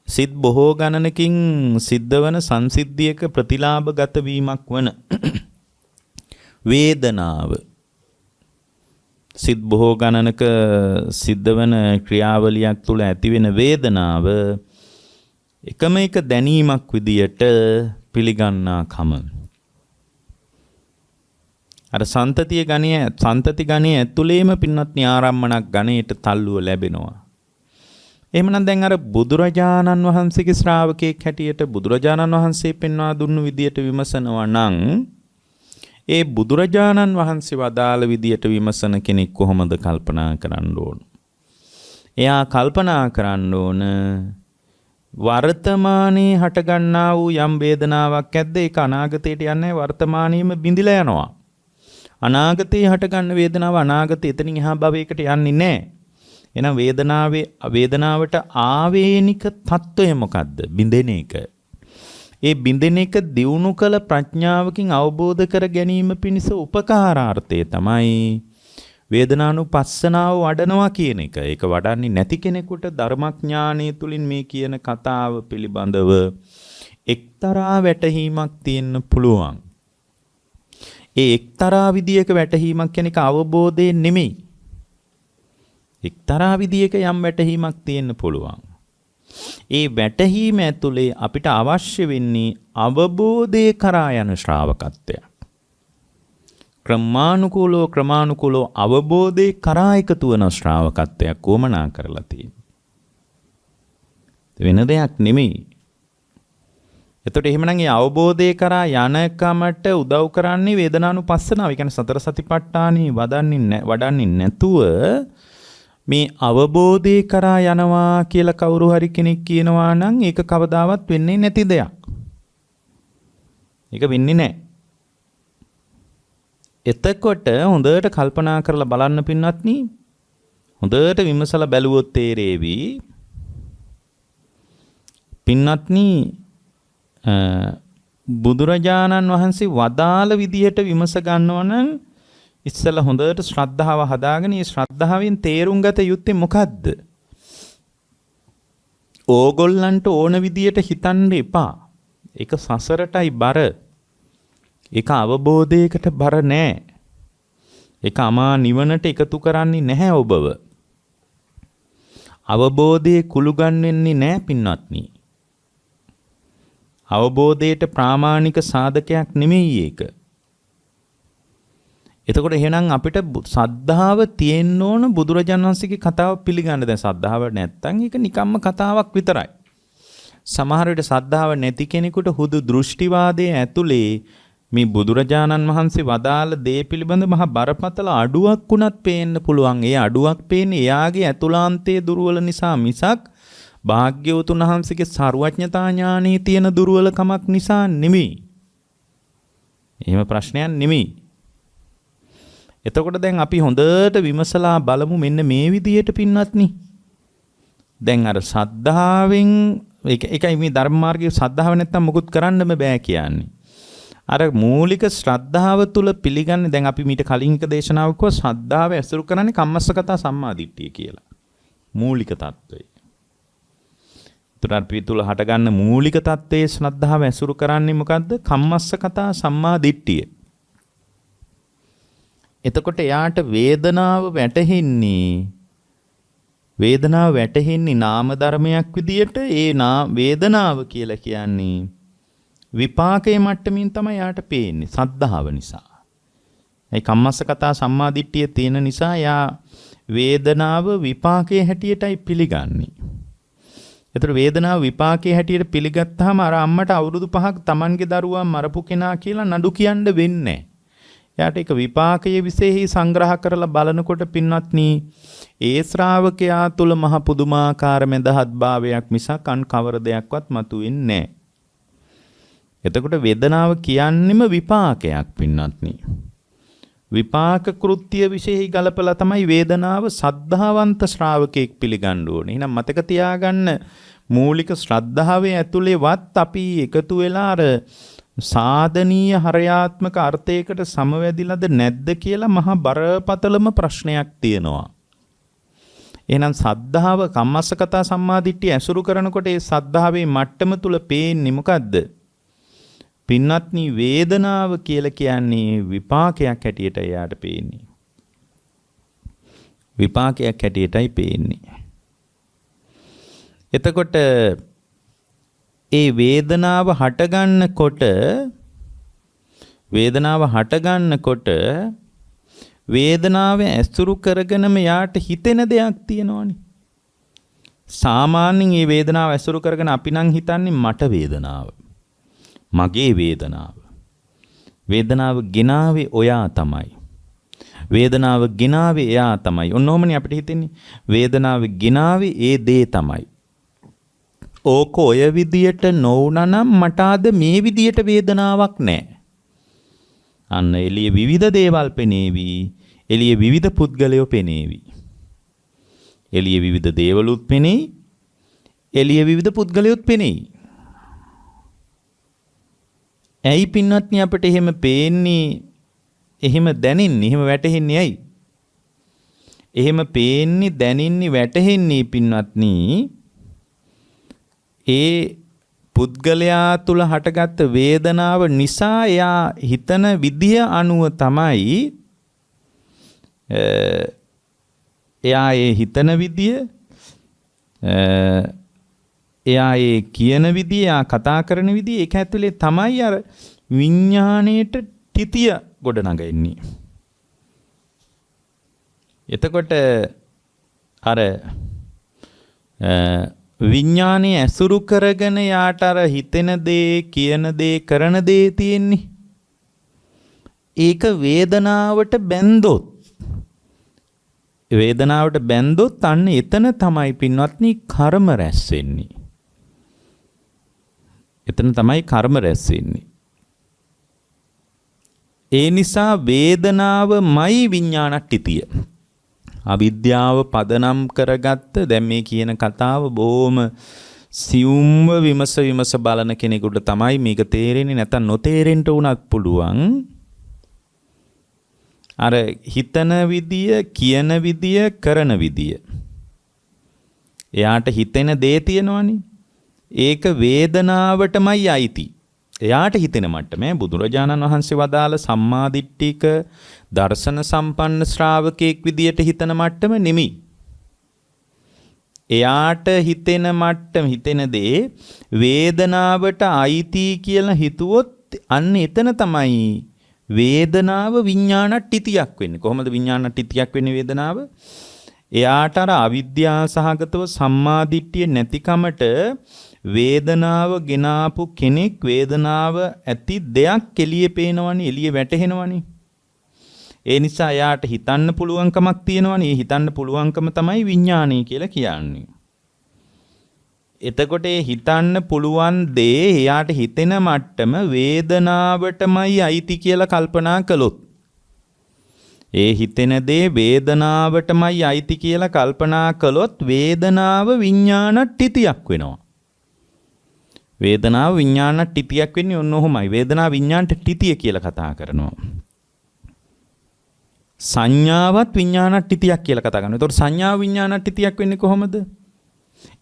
සිත් බොහෝ ගණනකින් සිද්ධවන සංසිද්ධියක ප්‍රතිලාභගත වීමක් වන වේදනාව. සිත් බොහෝ ගණනක සිද්ධවන ක්‍රියාවලියක් තුළ ඇතිවෙන වේදනාව එකම එක දැනීමක් විදියට පිළිගන්නා කම. අර සන්තති ගණය ඇතුළේම පින්වත්නි ආරම්මණක් ගණයට තල්ලුව ලැබෙනවා. එහෙමනම් දැන් අර බුදුරජාණන් වහන්සේගේ ශ්‍රාවකයෙක් හැටියට බුදුරජාණන් වහන්සේ පෙන්වා දුන්නු විදියට විමසනවා නම් ඒ බුදුරජාණන් වහන්සේ වදාළ විදියට විමසන කෙනෙක් කොහොමද කල්පනා කරන්න ඕන? එයා කල්පනා කරන්න ඕන වර්තමානයේ හටගන්නා වූ යම් වේදනාවක් ඇද්ද ඒක අනාගතයට යන්නේ වර්තමානයේම බිඳිලා යනවා. අනාගතයේ හටගන්න වේදනාව අනාගතේ එතනින් එහා භවයකට යන්නේ නැහැ. එහෙනම් වේදනාවට ආවේනික తত্ত্বය මොකද්ද? බිඳෙන එක. ඒ බිඳෙන එක දියුණු කළ ප්‍රඥාවකින් අවබෝධ කර ගැනීම පිණිස උපකාරාර්ථය තමයි වේදනානුපස්සනාව වඩනවා කියන එක. ඒක වඩන්නේ නැති කෙනෙකුට ධර්මඥානය තුලින් මේ කියන කතාව පිළිබඳව එක්තරා වැටහීමක් තියෙන්න පුළුවන්. ඒ එක්තරා විදියක වැටහීමක් කියන එක අවබෝධය නෙමෙයි. එක්තරා විදියක යම් වැටහීමක් තියෙන්න පුළුවන්. ඒ වැටහීම ඇතුලේ අපිට අවශ්‍ය වෙන්නේ අවබෝධය කරා යන ශ්‍රාවකත්වයක්. ක්‍රමානුකූලව අවබෝධය කරා එකතු වන ශ්‍රාවකත්වයක් කොමනා කරලා තියෙනවා. වෙන දෙයක් නෙමෙයි. එතකොට එහෙමනම් මේ අවබෝධය කරා යනකමට උදව් කරන්නේ වේදනානුපස්සනාව. ඒ කියන්නේ සතර සතිපට්ඨානෙ වඩන්නේ නැතුව මේ අවබෝධය කරා යනවා කියලා කවුරු හරි කෙනෙක් කියනවා නම් ඒක කවදාවත් වෙන්නේ නැති දෙයක්. ඒක වෙන්නේ නැහැ. එතකොට හොඳට කල්පනා කරලා බලන්න පින්වත්නි. හොඳට විමසලා බැලුවොත් තේරෙවි. පින්වත්නි බුදුරජාණන් වහන්සේ වදාළ විදියට විමස ගන්නවා නම් ඉස්සෙල්ලා හොඳට ශ්‍රද්ධාව හදාගෙන මේ ශ්‍රද්ධාවෙන් තේරුම් ගත යුත්තේ මොකද්ද? ඕගොල්ලන්ට ඕන විදියට හිතන්න එපා. ඒක සසරටයි බර. ඒක අවබෝධයකට බර නෑ. ඒක අමා නිවනට එකතු කරන්නේ නැහැ ඔබව. අවබෝධයේ කුළු ගන්වෙන්නේ නෑ පින්වත්නි. අවබෝධයට ප්‍රාමාණික සාධකයක් නෙමෙයි ඒක. එතකොට එහෙනම් අපිට සද්ධාව තියෙන්න ඕන බුදුරජාණන් වහන්සේගේ කතාව පිළිගන්න. දැන් සද්ධාව නැත්තම් ඒක නිකම්ම කතාවක් විතරයි. සමහර විට සද්ධාව නැති කෙනෙකුට හුදු දෘෂ්ටිවාදයේ ඇතුලේ මේ බුදුරජාණන් වහන්සේ වදාළ දේ පිළිබඳ මහ බරපතල අඩුවක් වුණත් පේන්න පුළුවන්. ඒ අඩුවක් පේන්නේ එයාගේ ඇතුළාන්තයේ දුර්වල නිසා මිසක් භාග්‍යවතුන් වහන්සේගේ සර්වඥතා ඥානයේ තියෙන දුර්වලකමක් නිසා නෙමෙයි. එහෙම ප්‍රශ්නයක් නෙමෙයි. එතකොට දැන් අපි හොඳට විමසලා බලමු මෙන්න මේ විදියට පින්වත්නි. දැන් අර සද්ධාවෙන් ඒකයි මේ ධර්ම මාර්ගයේ සද්ධාව නැත්තම් මොකුත් කරන්නම බෑ කියන්නේ. අර මූලික ශ්‍රද්ධාව තුල පිළිගන්නේ දැන් අපි මීට කලින් එක දේශනාවක් කව ශ්‍රද්ධාව ඇසුරු කරන්නේ කම්මස්සගත සම්මාදිට්ඨිය කියලා. මූලික தত্ত্বය. තුරාපි තුල හටගන්න මූලික தত্ত্বයේ ශ්‍රද්ධාව ඇසුරු කරන්නේ මොකද්ද? කම්මස්සගත සම්මාදිට්ඨිය. එතකොට එයාට වේදනාව වැටහෙන්නේ වේදනාව වැටෙන්නේ නාම ධර්මයක් විදියට ඒ වේදනාව කියලා කියන්නේ විපාකයේ මට්ටමින් තමයි යාට පේන්නේ සද්ධාව නිසා. ඒ කම්මස්සකතා සම්මාදිට්ඨිය තියෙන නිසා යා වේදනාව විපාකයේ හැටියටයි පිළිගන්නේ. ඒතර වේදනාව විපාකයේ හැටියට පිළිගත්තාම අර අම්මට අවුරුදු 5ක් Tamanගේ දරුවා මරපු කෙනා කියලා නඩු කියන්න වෙන්නේ. එයාට ඒක විපාකයේ විශේෂයි සංග්‍රහ කරලා බලනකොට පින්වත්නි ඒ ශ්‍රාවකයා තුල මහ පුදුමාකාර මෙදහත් භාවයක් මිසක් අන් කවර දෙයක්වත් මතුවෙන්නේ නැහැ. එතකොට වේදනාව කියන්නෙම විපාකයක් පින්වත්නි. විපාක කෘත්‍ය විශේෂයි ගලපලා තමයි වේදනාව සද්ධාවන්ත ශ්‍රාවකෙක් පිළිගන්න ඕනේ. එහෙනම් මතක තියාගන්න මූලික ශ්‍රද්ධාවේ ඇතුළේවත් අපි එකතු වෙලා අර සාධනීය හරයාත්මක අර්ථයකට සමවැදිලාද නැද්ද කියලා මහා බරපතලම ප්‍රශ්නයක් තියෙනවා. එහෙනම් සද්ධාව කම්මස්සකතා සම්මාදිට්ඨිය ඇසුරු කරනකොට ඒ සද්ධාවේ මට්ටම තුල පේන්නේ මොකද්ද? පින්වත්නි වේදනාව කියලා කියන්නේ විපාකයක් හැටියට එයාට පේන්නේ. විපාකයක් හැටියටයි පේන්නේ. එතකොට ඒ වේදනාව හටගන්නකොට වේදනාව ඇසුරු කරගෙනම යාට හිතෙන දෙයක් තියෙනවනේ. සාමාන්‍යයෙන් මේ වේදනාව ඇසුරු කරගෙන අපි නම් හිතන්නේ මට වේදනාව. මගේ වේදනාව. වේදනාව ගෙනාවේ ඔයා තමයි. වේදනාව ගෙනාවේ එයා තමයි. ඔන්නෝමනේ අපිට හිතෙන්නේ. වේදනාව ගෙනාවේ ඒ දේ තමයි. ඕක ඔය විදියට නොවුනනම් මට අද මේ විදියට වේදනාවක් නැහැ. අන්න එළිය විවිධ දේවල් පෙනේවි. එළිය විවිධ පුද්ගලයෝ පෙනේවි. එළිය විවිධ දේවලුත් පෙනේයි. එළිය විවිධ පුද්ගලයොත් පෙනේයි. ඇයි පින්වත්නි අපිට එහෙම පේන්නේ, එහෙම දැනෙන්නේ, එහෙම වැටහෙන්නේ ඇයි? එහෙම පේන්නේ, දැනෙන්නේ, වැටහෙන්නේ පින්වත්නි ඒ පුද්ගලයා තුල හටගත් වේදනාව නිසා එයා හිතන විදිය අනුව තමයි එයා ඒ හිතන විදිය එයා ඒ කියන විදිය, එයා කතා කරන විදිය, ඒක ඇතුලේ තමයි අර විඥාණයට තිතිය ගොඩනගන්නේ. එතකොට අර විඥානේ ඇසුරු කරගෙන යාට අර හිතෙන දේ, කියන දේ, කරන දේ තියෙන්නේ. ඒක වේදනාවට බැන්දොත් අන්න එතන තමයි පින්වත්නි කර්ම රැස් වෙන්නේ. ඒ නිසා වේදනාවමයි විඥානට්ඨිතිය. අවිද්‍යාව පදනම් කරගත්ත දැන් මේ කියන කතාව බොහොම සියුම්ව විමස බලන කෙනෙකුට තමයි මේක තේරෙන්නේ. නැත්නම් නොතේරෙන්න උනත් පුළුවන්. අර හිතන විදිය, කියන විදිය, කරන විදිය. එයාට හිතෙන දේ තියෙනවනේ. ඒක වේදනාවටමයි අයිති. එයාට හිතෙන මට්ටමේ බුදුරජාණන් වහන්සේ වදාළ සම්මාදිට්ඨික දර්ශන සම්පන්න ශ්‍රාවකෙක් විදියට හිතන මට්ටම නෙමෙයි. එයාට හිතෙන මට්ටම, හිතෙන දේ වේදනාවට අයිති කියලා හිතුවොත් අන්න එතන තමයි වේදනාව විඥානට්ඨිතියක් වෙන්නේ. කොහොමද විඥානට්ඨිතියක් වෙන්නේ වේදනාව? එයාට අර අවිද්‍යාව සහගතව සම්මාදිට්ඨිය නැතිකමට වේදනාව ගෙනාපු කෙනෙක්, වේදනාව ඇති දෙයක් එළියේ පේනවනේ, එළියේ වැටහෙනවනේ. ඒ නිසා එයාට හිතන්න පුළුවන්කමක් තියෙනවනේ. ඒ හිතන්න පුළුවන්කම තමයි විඥානය කියලා කියන්නේ. එතකොට ඒ හිතන්න පුළුවන් දේ එයාට හිතෙන මට්ටම වේදනාවටමයි අයිති කියලා කල්පනා කළොත්, ඒ හිතෙන දේ වේදනාවටමයි අයිති කියලා කල්පනා කළොත් වේදනාව විඥානට්ඨිතියක් වෙනවා. වේදනාව විඥානට්ඨිතියක් වෙන්නේ ඔන්න ඔහොමයි. වේදනාව විඥානට්ඨිතිය කියලා කතා කරනවා. සංඥාවත් විඥානට්ඨිතියක් කියලා කතා කරනවා. ඒතකොට සංඥාව විඥානට්ඨිතියක් වෙන්නේ කොහොමද?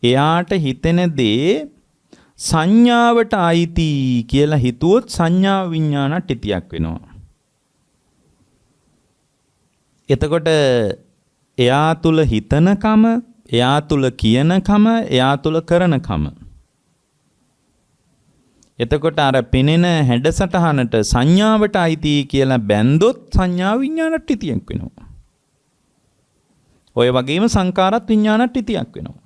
එයාට හිතෙන දේ සංඥාවට අයිති කියලා හිතුවොත් සංඥා විඥානට්ඨිතියක් වෙනවා. එතකොට එයා තුල හිතනකම, එයා තුල කියනකම, එයා තුල කරනකම. එතකොට අර පෙනෙන හැඩසටහනට සංඥාවට අයිති කියලා බැන්දොත් සංඥා විඥානට්ඨිතියක් වෙනවා. ඔය වගේම සංකාරත් විඥානට්ඨිතියක් වෙනවා.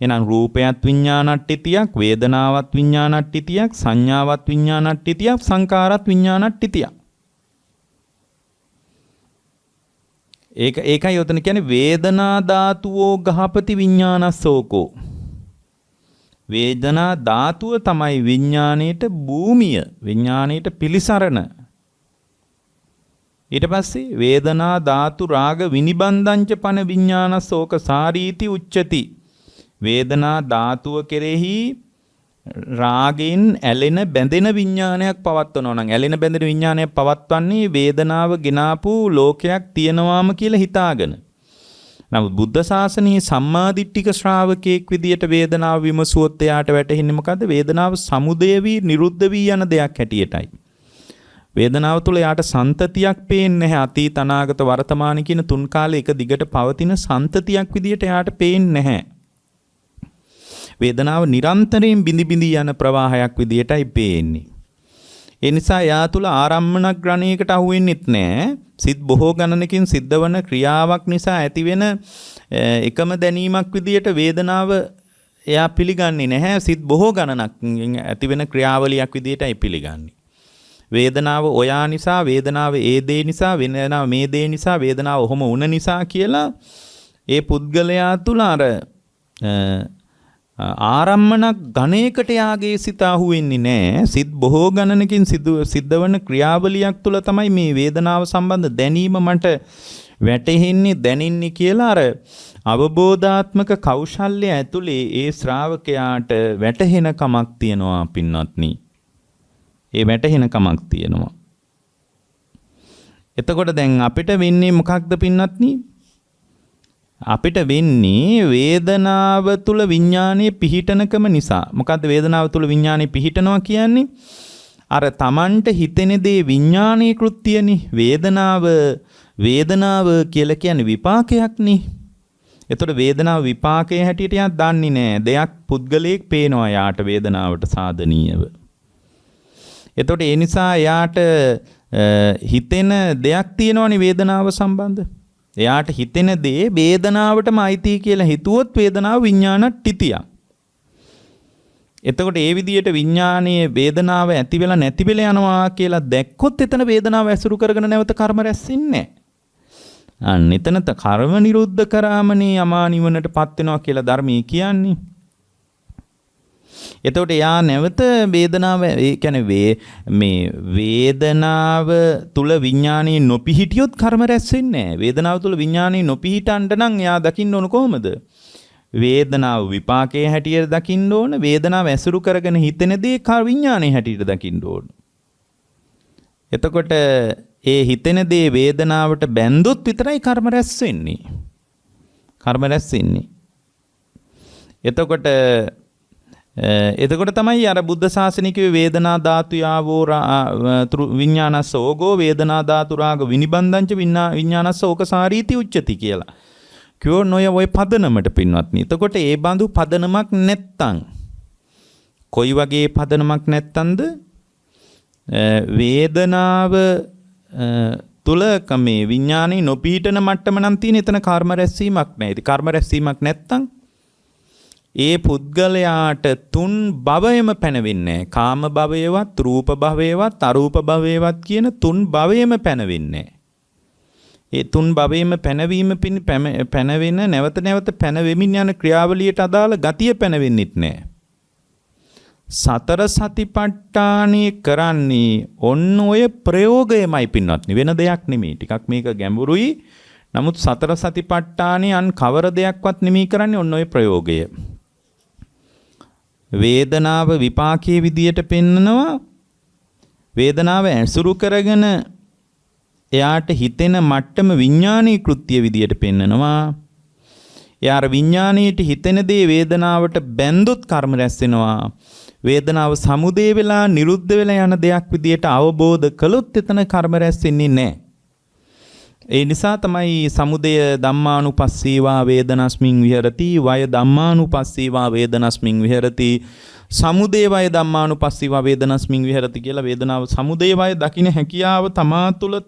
එහෙනම් රූපයත් විඥානට්ඨිතියක්, වේදනාවත් විඥානට්ඨිතියක්, සංඥාවත් විඥානට්ඨිතියක්, සංකාරත් විඥානට්ඨිතියක්. ඒකයි උතන කියන්නේ වේදනා ධාතුවෝ ගහපති විඥානස්සෝකෝ. වේදනා ධාතුව තමයි විඥාණයට භූමිය, විඥාණයට පිලිසරණ. ඊට පස්සේ වේදනා ධාතු රාග විනිබන්ධංච පන විඥානස්සෝක සාරීති උච්චති. වේදනා ධාතුව කෙරෙහි රාගෙන් ඇලෙන බැඳෙන විඥානයක් පවත්වනවා නම්, ඇලෙන බැඳෙන විඥානයක් පවත්වන්නේ වේදනාව ගෙනාපු ලෝකයක් තියෙනවාම කියලා හිතාගෙන. නමුත් බුද්ධ ශාසනයේ සම්මාදිට්ඨික ශ්‍රාවකයෙක් විදියට වේදනාව විමසුවොත් එයාට වැටහෙන්නේ මොකද්ද? වේදනාව සමුදය වී නිරුද්ධ වී යන දෙයක් හැටියටයි. වේදනාව තුළ යාට සන්තතියක් පේන්නේ නැහැ. අතීත අනාගත වර්තමාන කියන තුන් කාලේ එක දිගට පවතින සන්තතියක් විදියට යාට පේන්නේ නැහැ. වේදනාව නිරන්තරයෙන් බිඳි බිඳි යන ප්‍රවාහයක් විදියටයි පේන්නේ. ඒ නිසා යා තුළ ආරම්මන ග්‍රණයකට අහු වෙන්නෙත් නැහැ. සිත් බොහෝ ගණනකින් සිද්ධවන ක්‍රියාවක් නිසා ඇතිවෙන එකම දැනීමක් විදියට වේදනාව එයා පිළිගන්නේ නැහැ. සිත් බොහෝ ගණනක් ඇතිවෙන ක්‍රියාවලියක් විදියටයි පිළිගන්නේ. වේදනාව ඔයා නිසා, වේදනාව ඒ දේ නිසා, වේදනාව මේ දේ නිසා, වේදනාව ඔහොම වුණ නිසා කියලා ඒ පුද්ගලයා තුළ අර ආරම්මනක් ගණයකට යාගේ සිත අහු වෙන්නේ නැහැ. සිත් බොහෝ ගණනකින් සිද්ධවන ක්‍රියාවලියක් තුළ තමයි මේ වේදනාව සම්බන්ධ දැනීම මට වැටහෙන්නේ, දැනෙන්නේ කියලා අර අවබෝධාත්මක කෞශල්‍ය ඇතුලේ ඒ ශ්‍රාවකයාට වැටහෙන කමක් තියනවා පින්වත්නි. ඒ වැටහෙන කමක් තියෙනවා. එතකොට දැන් අපිට වෙන්නේ මොකක්ද පින්වත්නි? අපිට වෙන්නේ වේදනාව තුල විඥානයේ පිහිටනකම නිසා. මොකද්ද වේදනාව තුල විඥානයේ පිහිටනවා කියන්නේ? අර Tamanට හිතෙන දේ විඥානීය කෘත්‍යනේ. වේදනාව කියලා කියන්නේ විපාකයක් නේ. එතකොට වේදනාව විපාකයේ හැටියට යා දන්නේ නැහැ. දෙයක් පුද්ගලයෙක් පේනවා යාට වේදනාවට සාධනීයව. එතකොට ඒ නිසා යාට හිතෙන දෙයක් තියෙනවනේ වේදනාව සම්බන්ධ. එයාට හිතෙන දේ වේදනාවටම අයිති කියලා හිතුවොත් වේදනාව විඥානට්ඨිතියක්. එතකොට ඒ විදිහට විඥානයේ වේදනාව ඇති වෙලා නැති වෙලා යනවා කියලා දැක්කොත් එතන වේදනාව ඇසුරු කරගෙන නැවත කර්ම රැස් වෙන්නේ නැහැ. අන්න එතනත කර්ම නිරුද්ධ කරාමනේ අමා නිවනටපත් වෙනවා කියලා ධර්මයේ කියන්නේ. එතකොට යා නැවත වේදනාව, ඒ කියන්නේ මේ වේදනාව තුල විඥානයේ නොපිහිටියොත් කර්ම රැස් වෙන්නේ නැහැ. වේදනාව තුල විඥානයේ නොපිහිටන්න නම් යා දකින්න ඕන කොහොමද? වේදනාව විපාකයේ හැටියට දකින්න ඕන. වේදනාව ඇසුරු කරගෙන හිතෙන දේ විඥානයේ හැටියට දකින්න ඕන. එතකොට ඒ හිතෙන දේ වේදනාවට බැඳුත් විතරයි කර්ම රැස් වෙන්නේ. කර්ම රැස් වෙන්නේ. එතකොට තමයි අර බුද්ධ ශාසනිකයේ වේදනා ධාතු යාවෝ විඥානස්ස ඕගෝ වේදනා ධාතු රාග විනිබන්ධංච විඥානස්ස ඕකසාරීති උච්චති කියලා. කියෝ නොය ඔය පදනමට පින්වත්නි. එතකොට ඒ බඳු පදනමක් නැත්තම් කොයි වගේ පදනමක් නැත්තම්ද වේදනාව තුල මේ විඥානේ නොපීඨන මට්ටම නම් තියෙන එතන කර්ම රැස්වීමක් නැහැ. ඉතින් කර්ම රැස්වීමක් නැත්තම් ඒ පුද්ගලයාට තුන් භවයම පැනවෙන්නේ නැහැ. කාම භවයවත්, රූප භවයවත්, අරූප භවයවත් කියන තුන් භවයම පැනවෙන්නේ නැහැ. ඒ තුන් භවයම පැනවෙන නැවත නැවත පැනවෙමින් යන ක්‍රියාවලියට අදාළ ගතිය පැනවෙන්නෙත් නැහැ. සතර සතිපට්ඨානෙ කරන්නේ ඔන්න ඔය ප්‍රයෝගයමයි පින්වත්නි, වෙන දෙයක් නෙමෙයි. ටිකක් මේක ගැඹුරුයි. නමුත් සතර සතිපට්ඨානෙ අන් කවර දෙයක්වත් නෙමෙයි කරන්නේ, ඔන්න ඔය ප්‍රයෝගය. වේදනාව විපාකයේ විදියට පෙන්නනවා. වේදනාව ඇසුරු කරගෙන එයාට හිතෙන මට්ටම විඥානීය කෘත්‍ය විදියට පෙන්නනවා. එයාර විඥානීයට හිතෙන දේ වේදනාවට බැඳුත් කර්ම රැස් වෙනවා. වේදනාව සමුදේ වෙලා නිරුද්ධ වෙලා යන දෙයක් විදියට අවබෝධ කළොත් එතන කර්ම රැස් වෙන්නේ නැහැ. ඒ නිසා තමයි සමුදය ධම්මානුපස්සීවා වේදනස්මින් විහෙරති, වය ධම්මානුපස්සීවා වේදනස්මින් විහෙරති, සමුදය වය ධම්මානුපස්සීවා වේදනස්මින් විහෙරති කියලා වේදනාව සමුදය වය දකින්න හැකියාව තමා තුළ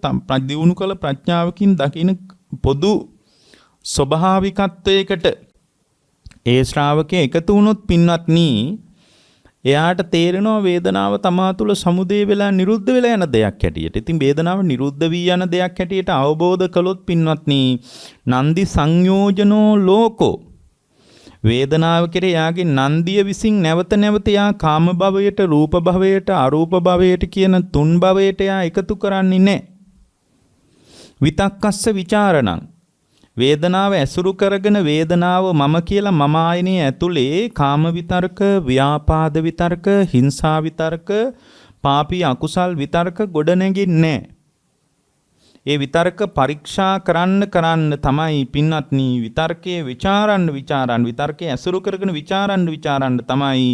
දියුණු කළ ප්‍රඥාවකින් දකින්න පොදු ස්වභාවිකත්වයකට ඒ ශ්‍රාවකයා එකතු වුණොත් පින්වත්නි එයාට තේරෙනවා වේදනාව තමා තුළ සමුදේ වෙලා නිරුද්ධ වෙලා යන දෙයක් හැටියට. ඉතින් වේදනාව නිරුද්ධ වී යන දෙයක් හැටියට අවබෝධ කළොත් පින්වත්නි නන්දි සංයෝජනෝ ලෝකෝ වේදනාව කෙරේ යාගේ නන්දිය විසින් නැවත නැවත යා කාම භවයට, රූප භවයට, අරූප භවයට කියන තුන් භවයට යා එකතු කරන්නේ නැහැ. විතක්කස්ස ਵਿਚාරණං වේදනාව ඇසුරු කරගෙන වේදනාව මම කියලා මම ආයනේ ඇතුලේ කාම විතර්ක, ව්‍යාපාද විතර්ක, හිංසා විතර්ක, පාපී අකුසල් විතර්ක ගොඩ නැගින්නේ. ඒ විතර්ක පරීක්ෂා කරන්න තමයි පින්වත්නි විතර්කයේ විචාරන්න විතර්කයේ ඇසුරු කරගෙන විචාරන්න තමයි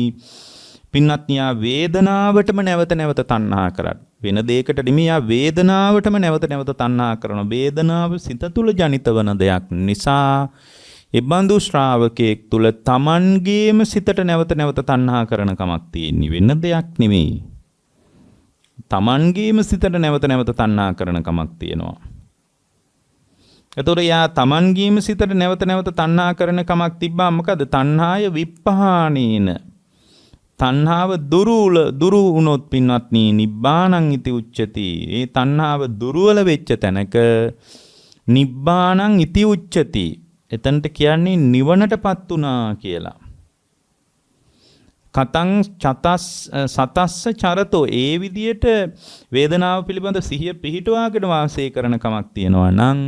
පින්වත්නි වේදනාවටම නැවත නැවත තණ්හා කරන්නේ. වෙන දෙයකට නෙමෙයි වේදනාවටම නැවත නැවත තණ්හා කරන. වේදනාව සිත තුළ ජනිත වන දෙයක් නිසා ඒ බඳු ශ්‍රාවකයෙක් තුළ තමන්ගේම සිතට නැවත නැවත තණ්හා කරන කමක් තියෙන්නේ. වෙන දෙයක් නෙමෙයි. තමන්ගේම සිතට නැවත නැවත තණ්හා කරන කමක් තියෙනවා. එතකොට යා තමන්ගේම සිතට නැවත නැවත තණ්හා කරන කමක් තිබ්බා මොකද? තණ්හාය විප්පහානේන තණ්හාව දුරු වුණොත් පින්වත්නි නිබ්බාණං ඉති උච්චති. ඒ තණ්හාව දුර්වල වෙච්ච තැනක නිබ්බාණං ඉති උච්චති. එතනට කියන්නේ නිවනටපත් උනා කියලා. කතං සතස්ස චරතෝ ඒ විදියට වේදනාව පිළිබඳ සිහිය පිහිටුවාගෙන වාසය කරන කමක් තියෙනවා නම්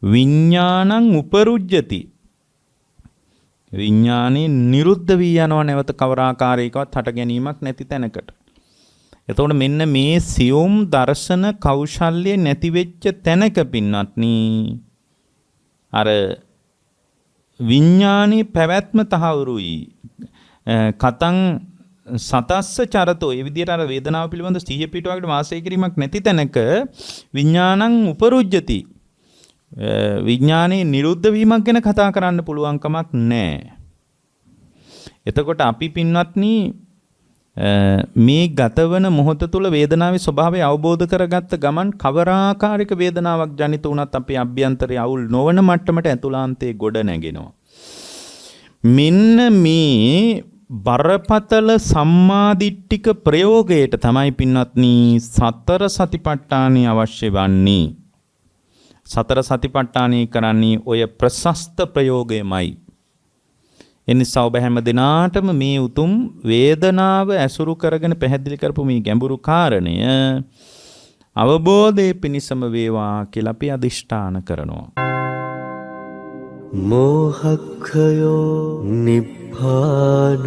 විඥානං උපරුජ්ජති. විඥානේ නිරුද්ධ වී යනවා නැවත කවරාකාරයකවත් හට ගැනීමක් නැති තැනකට. එතකොට මෙන්න මේ සියුම් දර්ශන කෞශල්‍ය නැති වෙච්ච තැනක පින්වත්නි අර විඥානේ පැවැත්ම තහවුරුයි. කතං සතස්ස චරතෝ ඒ විදිහට අර වේදනාව පිළිබඳ සිහිය පිටුවකට වාසය කිරීමක් නැති තැනක විඥානං උපරුජ්ජති. විඥානයේ නිරුද්ධ වීමක් ගැන කතා කරන්න පුළුවන් කමක් නැහැ. එතකොට අපි පින්වත්නි මේ ගතවන මොහොත තුල වේදනාවේ ස්වභාවය අවබෝධ කරගත්ත ගමන් කවරාකාරයක වේදනාවක් ජනිත වුණත් අපේ අභ්‍යන්තරය අවුල් නොවන මට්ටමට ඇතුළාන්තයේ ගොඩ නැගෙනවා. මෙන්න මේ බරපතල සම්මාදිට්ඨික ප්‍රයෝගයට තමයි පින්වත්නි සතර සතිපට්ඨානෙ අවශ්‍ය වන්නේ. සතර සතිපට්ඨානෙ කරන්නේ ඔය ප්‍රශස්ත ප්‍රයෝගයමයි. එනිසා ඔබ හැම දිනාටම මේ උතුම් වේදනාව ඇසුරු කරගෙන පැහැදිලි කරපු මේ ගැඹුරු කාරණය අවබෝධයේ පිණිසම වේවා කියලා අපි අදිෂ්ඨාන කරනවා. මෝහක්ඛයෝ නිබ්බානං